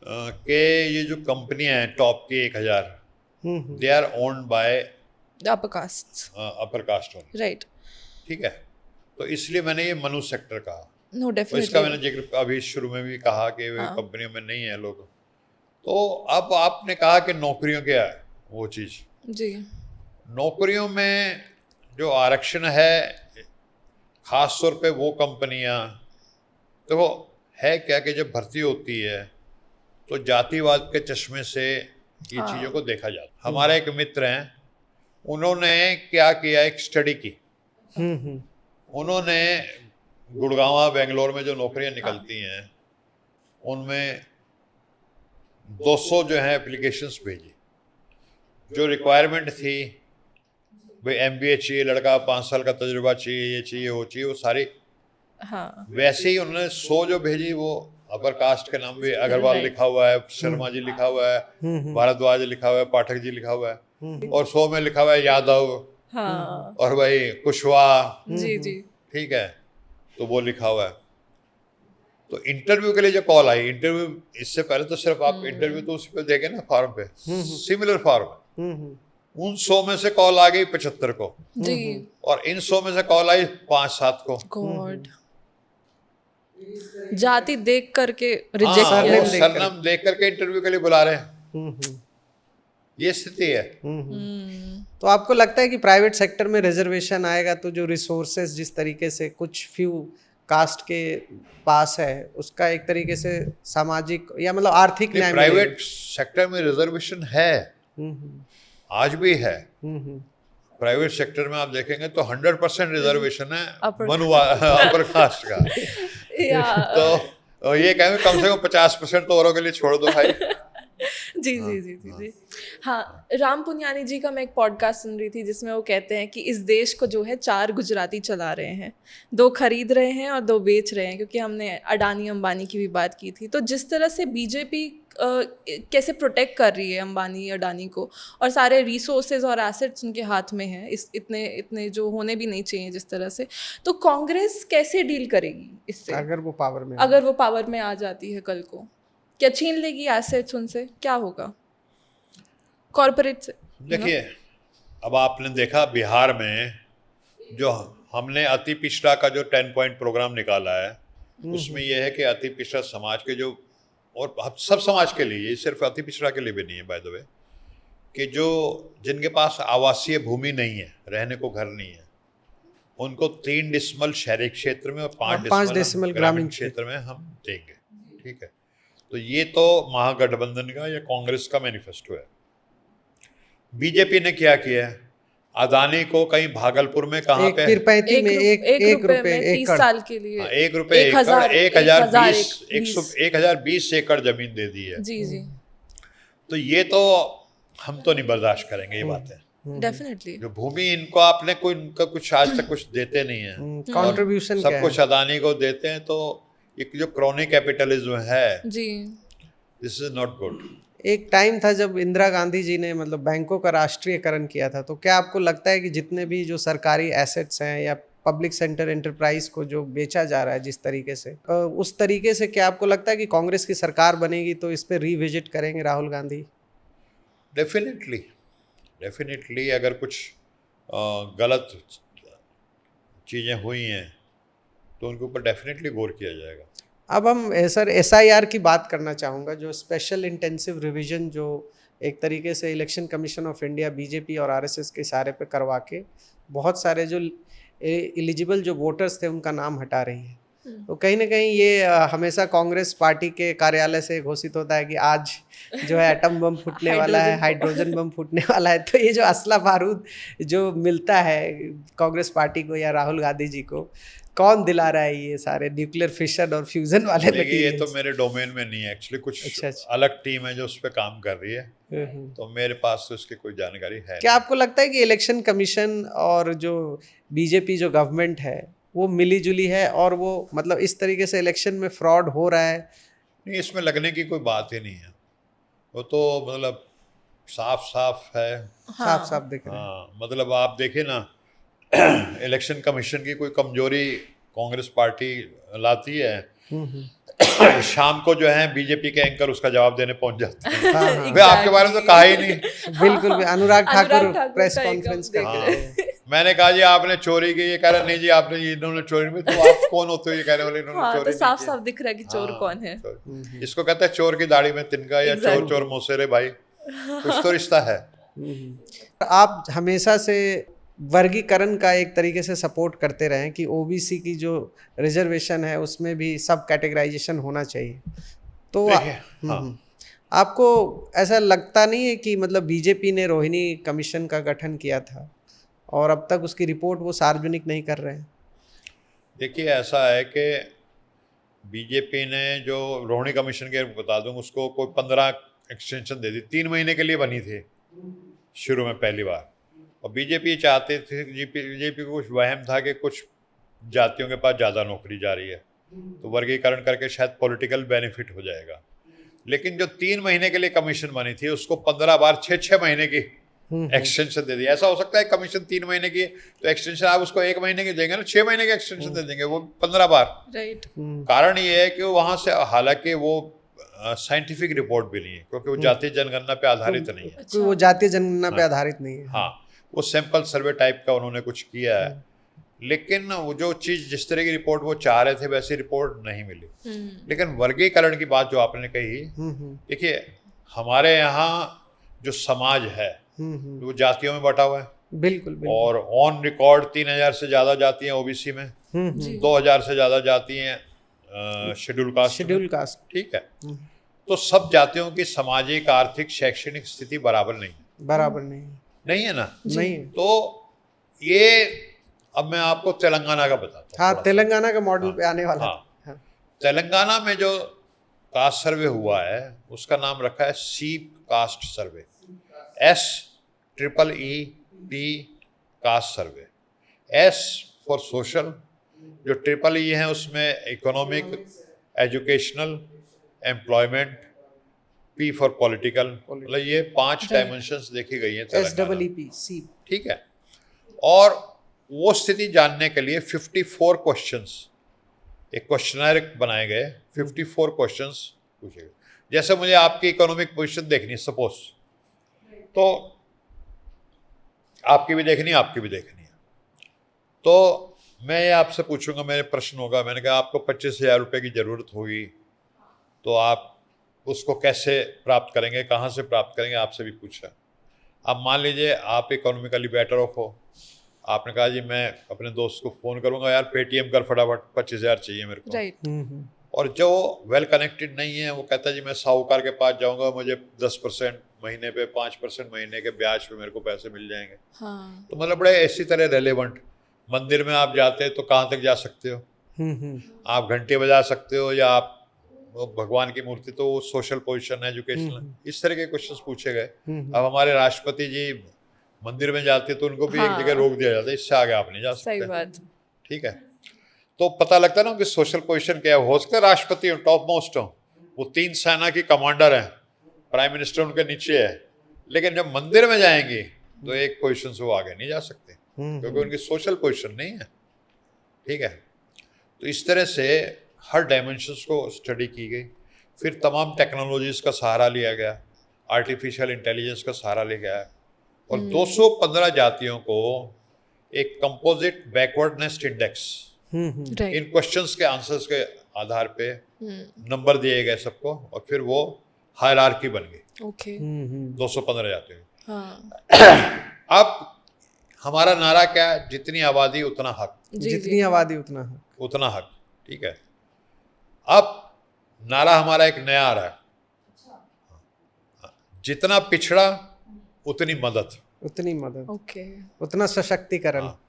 कि ये जो कंपनियां हैं टॉप की 1000, they are owned by the upper caste, upper caste वाले, राइट। ठीक है, तो इसलिए मैंने ये मनुष्य सेक्टर कहा। नो तो इसका डेफिनेटली। मैंने जिक्र अभी शुरू में भी कहा कि कंपनियों में नहीं है लोग। तो अब आपने कहा कि नौकरियों क्या है वो चीज़, जी। नौकरियों में जो आरक्षण है, खास तौर पे वो कंपनियां, देखो है क्या कि जब भर्ती होती है तो जातिवाद के चश्मे से ये चीज़ों को देखा जाता। हमारे एक मित्र हैं, उन्होंने क्या किया, एक स्टडी की, उन्होंने गुड़गांव बेंगलोर में जो नौकरियां निकलती हैं उनमें 200 जो है एप्लीकेशंस भेजी। जो रिक्वायरमेंट थी, भाई MBA चाहिए, लड़का 5 साल का तजुर्बा चाहिए, ये चाहिए, वो चाहिए, वो सारी, हाँ। वैसे ही उन्होंने 100 जो भेजी, वो अपर कास्ट के नाम भी अग्रवाल लिखा हुआ है, शर्मा जी लिखा हुआ है, भारद्वाज लिखा हुआ है, पाठक जी लिखा हुआ है, और 100 में लिखा हुआ है यादव, हाँ। और भाई कुशवाहा, जी जी। ठीक है, तो वो लिखा हुआ है। तो इंटरव्यू के लिए जो कॉल आई, इंटरव्यू इससे पहले तो सिर्फ आप इंटरव्यू तो उस पर देखे ना, फॉर्म पे, सिमिलर फॉर्म, उन 100 में से कॉल आ गई 75 को, जी। और इन 100 में से कॉल आई 5-7 को। गॉड, जाति देख करके हाँ, रिजेक्ट वो किया। सरनाम देख करके इंटरव्यू के लिए बुला रहे हैं, ये स्थिति है। तो आपको लगता है कि प्राइवेट सेक्टर में रिजर्वेशन आएगा तो जो रिसोर्सेज जिस तरीके से कुछ फ्यू कास्ट के पास है, उसका एक तरीके से सामाजिक या मतलब आर्थिक न्याय प्राइवेट सेक्टर में रिजर्वेशन है, आज भी है। प्राइवेट सेक्टर में आप देखेंगे तो 100% रिजर्वेशन है अपर कास्ट का। तो ये कहेंगे कम से कम 50% तो औरों के लिए छोड़ दो भाई। जी जी जी जी जी। हाँ, राम पुनियानी जी का मैं एक पॉडकास्ट सुन रही थी जिसमें वो कहते हैं कि इस देश को जो है 4 गुजराती चला रहे हैं, 2 खरीद रहे हैं और 2 बेच रहे हैं, क्योंकि हमने अडानी अंबानी की भी बात की थी। तो जिस तरह से बीजेपी कैसे प्रोटेक्ट कर रही है अंबानी अडानी को, और सारे रिसोर्सेज और एसेट्स उनके हाथ में हैं, इतने जो होने भी नहीं चाहिए जिस तरह से, तो कांग्रेस कैसे डील करेगी इससे? अगर वो पावर में आ जाती है कल को, क्या छीन लेगी एसेट्स उनसे? क्या होगा कॉर्पोरेट से? देखिए, अब आपने देखा बिहार में जो हमने अति पिछड़ा का जो 10 पॉइंट प्रोग्राम निकाला है, उसमें यह है कि अति पिछड़ा समाज के जो, और सब समाज के लिए, ये सिर्फ अति पिछड़ा के लिए भी नहीं है बाय द वे, कि जो जिनके पास आवासीय भूमि नहीं है, रहने को घर नहीं है, उनको 3 डिसमल शहरी क्षेत्र में और 5 डिसमल ग्रामीण क्षेत्र में हम देंगे। ठीक है, तो ये तो महागठबंधन का या कांग्रेस का मैनिफेस्टो है। बीजेपी ने क्या किया है, अदानी को कहीं भागलपुर में कहाँ पे पीरपैंती में एक रुपए 30 साल के लिए 1 रुपए एकड़ 1020 एकड़ जमीन दे दी है। जी जी, तो ये तो हम तो नहीं बर्दाश्त करेंगे ये बातें। डेफिनेटली। जो भूमि इनको आपने कोई, इनका कुछ आज तक कुछ देते नहीं है, कंट्रीब्यूशन सब कुछ अदानी को देते हैं, तो ये जो क्रॉनिक कैपिटलिज्म है, जी, दिस इज नॉट गुड। एक टाइम था जब इंदिरा गांधी जी ने मतलब बैंकों का राष्ट्रीयकरण किया था, तो क्या आपको लगता है कि जितने भी जो सरकारी एसेट्स हैं या पब्लिक सेक्टर एंटरप्राइज को जो बेचा जा रहा है जिस तरीके से, उस तरीके से क्या आपको लगता है कि कांग्रेस की सरकार बनेगी तो इस पर रिविजिट करेंगे राहुल गांधी? डेफिनेटली अगर कुछ गलत चीज़ें हुई हैं तो उनके ऊपर डेफिनेटली गौर किया जाएगा। अब हम सर SIR की बात करना चाहूँगा, जो स्पेशल इंटेंसिव रिवीजन जो एक तरीके से election commission of India BJP और RSS के इशारे पे करवा के बहुत सारे जो एलिजिबल जो वोटर्स थे उनका नाम हटा रही है। तो कहीं ना कहीं ये हमेशा कांग्रेस पार्टी के कार्यालय से घोषित होता है कि आज जो है एटम बम फूटने वाला है, हाइड्रोजन बम फूटने वाला है। तो ये जो असला बारूद जो मिलता है कांग्रेस पार्टी को या राहुल गांधी जी को, कौन दिला रहा है ये सारे न्यूक्लियर फिशन और फ्यूजन वाले? देखिए ये तो मेरे डोमेन में नहीं है एक्चुअली, कुछ अच्छा। अलग टीम है जो उस पर काम कर रही है, तो मेरे पास तो इसकी कोई जानकारी है। क्या आपको लगता है कि इलेक्शन कमीशन और जो बीजेपी जो गवर्नमेंट है वो मिली जुली है और वो मतलब इस तरीके से इलेक्शन में फ्रॉड हो रहा है? नहीं, इसमें लगने की कोई बात ही नहीं है, वो तो मतलब साफ है। साफ दिख रहा है। हाँ, मतलब आप देखिए ना, इलेक्शन कमीशन की कोई कमजोरी कांग्रेस पार्टी लाती है, शाम को जो है बीजेपी के एंकर उसका जवाब देने पहुंच जाते हैं। हाँ। आपके बारे में तो कहा ही नहीं। बिल्कुल भी। अनुराग ठाकुर प्रेस कॉन्फ्रेंस कर रहे हैं। मैंने कहा जी आपने चोरी की, ये कह रहा नहीं जी आपने इन्होंने चोरी में, तो आप कौन होते हो ये कहने वाले? इन्होंने चोरी तो साफ दिख रहा है कि चोर कौन है। इसको कहते हैं चोर की दाढ़ी में तिनका, या चोर चोर मोसेरे भाई, कुछ तो रिश्ता है। आप हमेशा से वर्गीकरण का एक तरीके से सपोर्ट करते रहे कि OBC की जो रिजर्वेशन है उसमें भी सब कैटेगराइजेशन होना चाहिए, तो आपको ऐसा लगता नहीं है कि मतलब बीजेपी ने रोहिणी कमीशन का गठन किया था और अब तक उसकी रिपोर्ट वो सार्वजनिक नहीं कर रहे हैं? देखिए ऐसा है कि बीजेपी ने जो रोहिणी कमीशन के बता दूं, उसको कोई 15 एक्सटेंशन दे दी, 3 महीने के लिए बनी थी शुरू में पहली बार। और बीजेपी चाहते थे, बीजेपी को कुछ वहम था कि कुछ जातियों के पास ज़्यादा नौकरी जा रही है, तो वर्गीकरण करके शायद पॉलिटिकल बेनिफिट हो जाएगा। लेकिन जो 3 महीने के लिए कमीशन बनी थी उसको 15 बार 6 महीने की एक्सटेंशन दे दी। ऐसा हो सकता है कमीशन 3 महीने की, तो एक्सटेंशन आप उसको 1 महीने की देंगे ना, 6 महीने के एक्सटेंशन दे देंगे, वो 15 बार। राइट। कारण ये है कि वहाँ से, हालांकि वो साइंटिफिक रिपोर्ट भी नहीं है क्योंकि वो जातीय जनगणना पे आधारित नहीं है। अच्छा। वो जातीय जनगणना पे आधारित नहीं है। हाँ, वो सैंपल सर्वे टाइप का उन्होंने कुछ किया है, लेकिन वो जो चीज़ जिस तरह की रिपोर्ट वो चाह रहे थे वैसी रिपोर्ट नहीं मिली। लेकिन वर्गीकरण की बात जो आपने कही, देखिए हमारे यहाँ जो समाज है वो जातियों में बटा हुआ है। बिल्कुल। और ऑन रिकॉर्ड 3000 से ज़्यादा जाति हैं OBC में, 2000 से ज़्यादा जाति हैं शेड्यूल कास्ट। ठीक है, तो सब जातियों की सामाजिक, आर्थिक, शैक्षणिक स्थिति बराबर नहीं है ना। नहीं। तो ये अब मैं आपको तेलंगाना का बताता हूँ। हाँ, तेलंगाना का मॉडल पे आने वाला। हाँ। तेलंगाना में जो कास्ट सर्वे हुआ है उसका नाम रखा है सीप cast survey, SEEP cast survey. S for social, जो EEE है उसमें economic, educational, employment, P for political, मतलब ये 5 डायमेंशंस देखी गई हैं SEEP। ठीक है, और वो स्थिति जानने के लिए 54 क्वेश्चंस, एक क्वेश्चनर बनाए गए, 54 क्वेश्चंस पूछे गए। जैसे मुझे आपकी इकोनॉमिक पोजीशन देखनी है सपोज, तो आपकी भी देखनी है, तो मैं ये आपसे पूछूंगा, मेरे प्रश्न होगा, मैंने कहा आपको 25,000 रुपये की ज़रूरत होगी तो आप उसको कैसे प्राप्त करेंगे, कहाँ से प्राप्त करेंगे, आपसे भी पूछा। अब मान लीजिए आप इकोनॉमिकली बेटर ऑफ हो, आपने कहा जी मैं अपने दोस्त को फ़ोन करूंगा, यार पेटीएम कर फटाफट, 25,000 चाहिए मेरे को। राइट। और जो वेल कनेक्टेड नहीं है वो कहता है जी मैं साहूकार के पास जाऊंगा, मुझे 10% महीने पे, 5% महीने के ब्याज पे मेरे को पैसे मिल जाएंगे। हाँ। तो मतलब बड़े इसी तरह रेलेवेंट। मंदिर में आप जाते हैं तो कहाँ तक जा सकते हो, आप घंटे बजा सकते हो, या आप वो भगवान की मूर्ति, तो वो सोशल पोजीशन, एजुकेशन, इस तरह के क्वेश्चंस पूछे गए। अब हमारे राष्ट्रपति जी मंदिर में जाते तो उनको भी एक जगह रोक दिया जाता है, इससे आगे आप नहीं जा सकते। सही बात। ठीक है, तो पता लगता है ना कि सोशल पोजीशन क्या है। हो सकता है राष्ट्रपति हो, टॉप मोस्ट हो, वो 3 सेना की कमांडर हैं, प्राइम मिनिस्टर उनके नीचे है, लेकिन जब मंदिर में जाएंगे तो एक पोजीशन से वो आगे नहीं जा सकते क्योंकि उनकी सोशल पोजीशन नहीं है। ठीक है, तो इस तरह से हर डायमेंशंस को स्टडी की गई, फिर तमाम टेक्नोलॉजीज़ का सहारा लिया गया, आर्टिफिशियल इंटेलिजेंस का सहारा लिया गया, और 215 जातियों को एक कंपोजिट बैकवर्डनेस इंडेक्स, राइट। इन क्वेश्चंस के आंसर्स के आधार पे नंबर दिए गए सबको, और फिर वो हायरार्की बन गई ओके। 215 जातियों की। हाँ। अब हमारा नारा क्या है, जितनी आबादी उतना हक, जी, जितनी आबादी उतना है। उतना हक। ठीक है, अब नारा हमारा एक नया आ रहा है, जितना पिछड़ा उतनी मदद। उतनी मदद, ओके। उतना सशक्तिकरण। हाँ।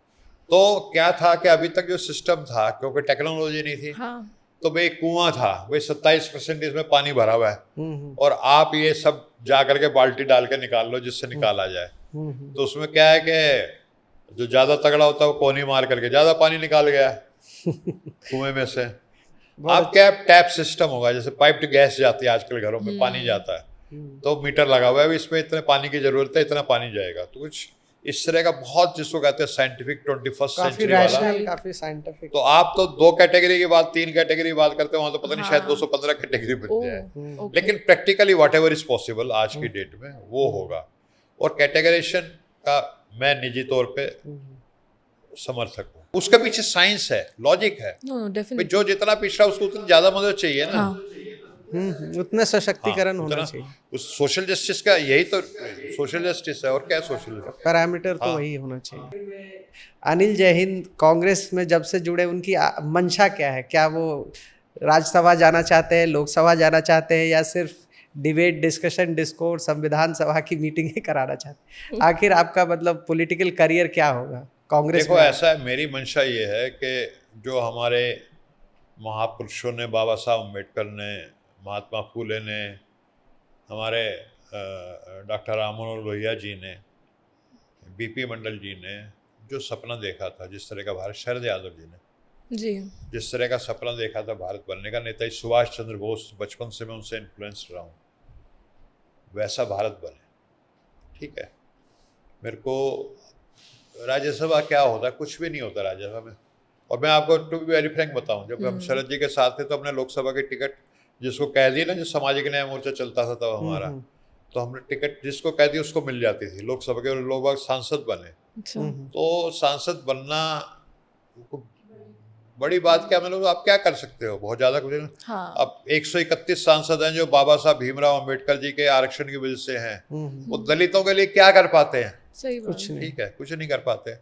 तो क्या था कि अभी तक जो सिस्टम था, क्योंकि टेक्नोलॉजी नहीं थी, हाँ। तो भाई कुआं था, भाई 27% इसमें पानी भरा हुआ है, और आप ये सब जा करके बाल्टी डाल के निकाल लो जिससे निकाला जाए। तो उसमें क्या है कि जो ज्यादा तगड़ा होता है वो कोनी मार करके ज्यादा पानी निकाल गया कुएं में से। अब क्या टैप सिस्टम होगा, जैसे पाइप टू गैस जाती है आजकल घरों में, पानी जाता है तो मीटर लगा हुआ है, इसमें इतने पानी की जरूरत है, इतना पानी जाएगा। तो कुछ इस तरह का बहुत, जिसको कहते हैं साइंटिफिक 21st काफी सेंचुरी वाला। रैशनल, काफी साइंटिफिक। तो आप तो 2 कैटेगरी की बात, 3 कैटेगरी की बात करते हो, वहां तो पता नहीं शायद 215 कैटेगरी बन जाए, ओके। लेकिन practically what ever is possible आज की डेट में वो होगा। और कैटेगराइजेशन का मैं निजी तौर पे समर्थक हूँ, उसके पीछे साइंस है, लॉजिक है। नो, भाई डेफिनेटली। जो जितना पिछड़ा उसको उतनी ज्यादा मदद चाहिए ना। हाँ। उतना सशक्तिकरण होना उतना, चाहिए। उस सोशल जस्टिस का यही तो सोशल जस्टिस है, और क्या सोशल। पैरामीटर तो वही होना चाहिए। अनिल, जय हिंद। कांग्रेस में जब से जुड़े उनकी मंशा क्या है? क्या वो राज्यसभा जाना चाहते हैं, लोकसभा जाना चाहते हैं, या सिर्फ डिबेट, डिस्कशन, डिस्कोर्स, संविधान सभा की मीटिंगें कराना चाहते हैं? आखिर आपका मतलब पॉलिटिकल करियर क्या होगा कांग्रेस देखो में? ऐसा है, मेरी मंशा ये है कि जो हमारे महापुरुषों ने, बाबा साहब अम्बेडकर ने, महात्मा फूले ने, हमारे डॉक्टर राम मनोहर लोहिया जी ने, बीपी मंडल जी ने जो सपना देखा था, जिस तरह का भारत, शरद यादव जी ने जी। जिस तरह का सपना देखा था भारत बनने का, नेताजी सुभाष चंद्र बोस, बचपन से मैं उनसे इन्फ्लुएंस रहा हूँ, वैसा भारत बने। ठीक है, मेरे को राज्यसभा क्या होता है, कुछ भी नहीं होता राज्यसभा में। और मैं आपको टू बी वेरी फ्रैंक बताऊं, जब हम शरद जी के साथ थे तो हमने लोकसभा की टिकट, जिसको कह दी ना, जो सामाजिक न्याय मोर्चा चलता था तब हमारा, तो हमने टिकट जिसको कह दी उसको मिल जाती थी लोकसभा के, और लोग सांसद बने। अच्छा। तो सांसद बनना बड़ी बात क्या, मतलब आप क्या कर सकते हो, बहुत ज़्यादा कुछ नहीं। हाँ। अब 131 सांसद हैं जो बाबा साहब भीमराव अम्बेडकर जी के आरक्षण की वजह से हैं, वो दलितों के लिए क्या कर पाते हैं? सही बात। कुछ नहीं। ठीक है, कुछ नहीं कर पाते।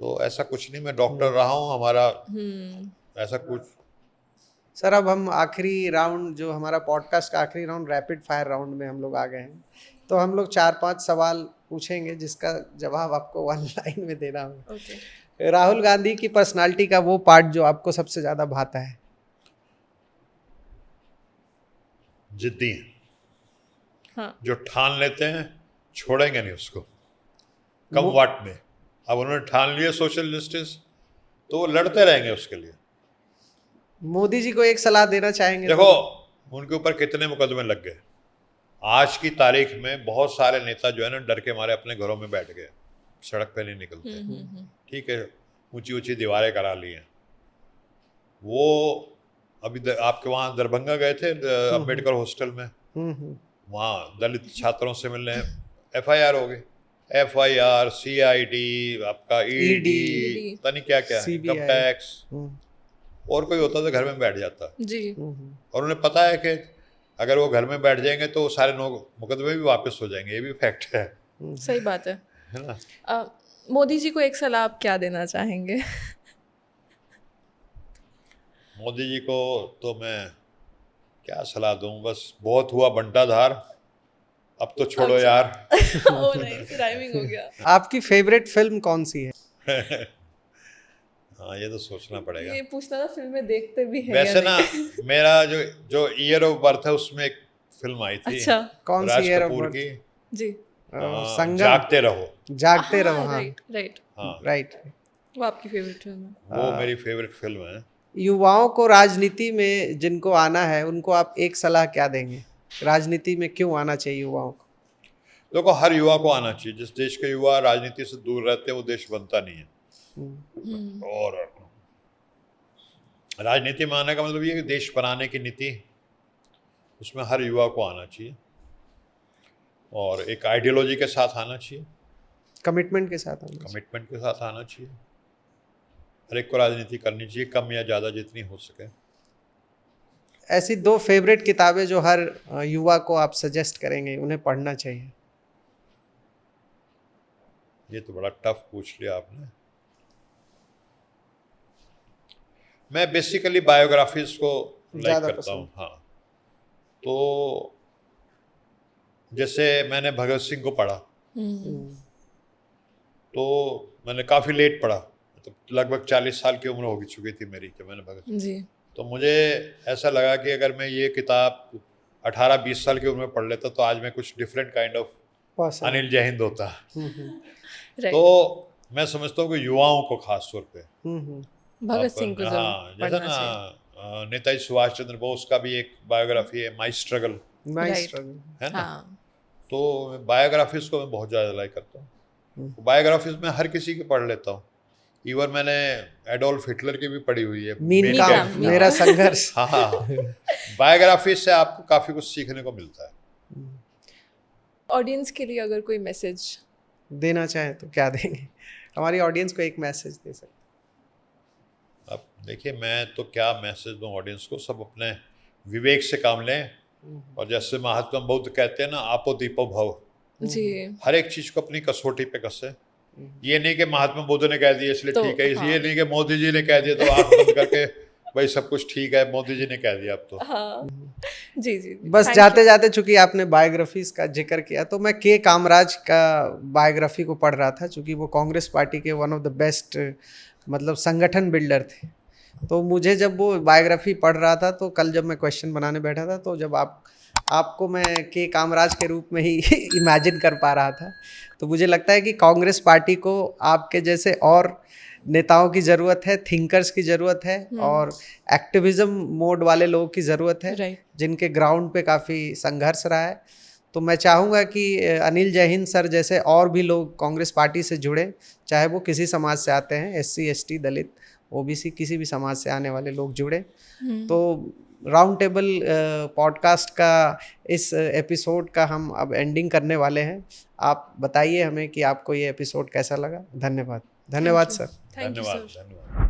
तो ऐसा कुछ नहीं, मैं डॉक्टर रहा हूँ, हमारा ऐसा कुछ। सर, अब हम आखिरी राउंड, जो हमारा पॉडकास्ट का आखिरी राउंड, रैपिड फायर राउंड में हम लोग आ गए हैं। तो हम लोग 4-5 सवाल पूछेंगे जिसका जवाब आपको 1 लाइन में देना होगा। ओके। राहुल गांधी की पर्सनालिटी का वो पार्ट जो आपको सबसे ज्यादा भाता है? जिद्दी हैं, हाँ। जो ठान लेते हैं छोड़ेंगे नहीं उसको, कम वाट में। अब उन्होंने ठान लिया सोशल जस्टिस, तो वो लड़ते रहेंगे उसके लिए। मोदी जी को एक सलाह देना चाहेंगे? देखो उनके ऊपर कितने मुकदमे लग गए, आज की तारीख में बहुत सारे नेता जो है ना, डर के मारे अपने घरों में बैठ गए, सड़क पे नहीं निकलते। ठीक है, ऊंची ऊंची दीवारें करा ली हैं। वो अभी आपके वहाँ दरभंगा गए थे, अम्बेडकर हॉस्टल में, वहाँ दलित छात्रों से मिलने, FIR हो गई। FIR, CID, आपका ED, ED, पता नहीं क्या क्या, CBI, इनकम टैक्स, और कोई होता तो घर में बैठ जाता। जी, और उन्हें पता है कि अगर वो घर में बैठ जाएंगे तो सारे मुकदमे भी वापस हो जाएंगे, ये भी फैक्ट है सही बात है। ना। मोदी जी को एक सलाह आप क्या देना चाहेंगे? मोदी जी को तो मैं क्या सलाह दूं, बस बहुत हुआ बंटाधार, अब तो छोड़ो यार। ओ नहीं, राइमिंग हो गया। आपकी फेवरेट फिल्म कौन सी है? हाँ, ये तो सोचना पड़ेगा। ये पूछना था, फिल्में देखते भी हैं वैसे या ना, नहीं? मेरा जो ईयर ऑफ बर्थ है उसमें एक फिल्म आई थी। अच्छा, कौन सी राज ईयर ऑफ कपूर बर्थ? की, जी, संगम, जागते रहो। जागते रहो, हाँ राइट राइट, हाँ, राइट। वो आपकी फेवरेट फिल्म है। वो मेरी फेवरेट फिल्म है। युवाओं को राजनीति में जिनको आना है उनको आप एक सलाह क्या देंगे? राजनीति में क्यों आना चाहिए युवाओं को? देखो, हर युवा को आना चाहिए। जिस देश के युवा राजनीति से दूर रहते हैं वो देश बनता नहीं है। और राजनीति में आने का मतलब ये कि देश बनाने की नीति, उसमें हर युवा को आना चाहिए और एक आइडियोलॉजी के साथ आना चाहिए, कमिटमेंट के साथ आना चाहिए। कमिटमेंट के साथ आना चाहिए। हर एक को राजनीति करनी चाहिए, कम या ज़्यादा जितनी हो सके। ऐसी 2 फेवरेट किताबें जो हर युवा को आप सजेस्ट करेंगे उन्हें पढ़ना चाहिए? ये तो बड़ा टफ पूछ लिया आपने। मैं बेसिकली बायोग्राफीज को लाइक ज़्यादा करता पसंद। हूँ। हाँ, तो जैसे मैंने भगत सिंह को पढ़ा, तो मैंने काफ़ी लेट पढ़ा, तो लगभग 40 साल की उम्र हो चुकी थी मेरी जब मैंने भगत सिंह, जी, तो मुझे ऐसा लगा कि अगर मैं ये किताब 18-20 साल की उम्र में पढ़ लेता तो आज मैं कुछ डिफरेंट काइंड ऑफ पसंद। अनिल जय हिंद होता। राइट। तो मैं समझता हूँ कि युवाओं को खास तौर पे भगत सिंह को हाँ, जरूर जैसा पढ़ना चाहिए। ना नेताजी सुभाष चंद्र बोस का भी एक बायोग्राफी है, माई स्ट्रगल, Right. है ना। हाँ, तो बायोग्राफीज को मैं बहुत ज़्यादा लाइक करता हूँ। बायोग्राफीज में हर किसी की पढ़ लेता हूँ। इवन मैंने एडोल्फ हिटलर की भी पढ़ी हुई है, मीन का काम्फ, मेरा संघर्ष। हाँ हाँ, बायोग्राफी से आपको काफ़ी कुछ सीखने को मिलता है। ऑडियंस के लिए अगर कोई मैसेज देना चाहें तो क्या देंगे? हमारी ऑडियंस को एक मैसेज दे सकते। अब देखिए, मैं तो क्या मैसेज दूँ ऑडियंस को, सब अपने विवेक से काम लें। और जैसे महात्मा बुद्ध कहते हैं ना, आपो दीपो भव, जी, हर एक चीज़ को अपनी कसौटी पे कसे। ये नहीं कि महात्मा बुद्ध ने कह दिया इसलिए तो, ठीक है, हाँ। ये नहीं कि मोदी जी ने कह दिया तो आँख बंद करके भाई सब कुछ ठीक है, मोदी जी ने कह दिया अब तो। हाँ, जी जी, बस thank जाते you. जाते चूंकि आपने बायोग्राफीज का जिक्र किया, तो मैं के कामराज का बायोग्राफी को पढ़ रहा था, चूंकि वो कांग्रेस पार्टी के वन ऑफ द बेस्ट मतलब संगठन बिल्डर थे। तो मुझे जब वो बायोग्राफी पढ़ रहा था, तो कल जब मैं क्वेश्चन बनाने बैठा था, तो जब आपको मैं के कामराज के रूप में ही इमेजिन कर पा रहा था, तो मुझे लगता है कि कांग्रेस पार्टी को आपके जैसे और नेताओं की ज़रूरत है, थिंकर्स की ज़रूरत है, और एक्टिविज़म मोड वाले लोगों की ज़रूरत है, Right. जिनके ग्राउंड पे काफ़ी संघर्ष रहा है। तो मैं चाहूँगा कि अनिल जय हिंद सर जैसे और भी लोग कांग्रेस पार्टी से जुड़े, चाहे वो किसी समाज से आते हैं, SC ST दलित OBC किसी भी समाज से आने वाले लोग जुड़े। तो राउंड टेबल पॉडकास्ट का इस एपिसोड का हम अब एंडिंग करने वाले हैं। आप बताइए हमें कि आपको ये एपिसोड कैसा लगा। धन्यवाद। धन्यवाद सर। थैंक यू धन्यवाद, सर। धन्यवाद।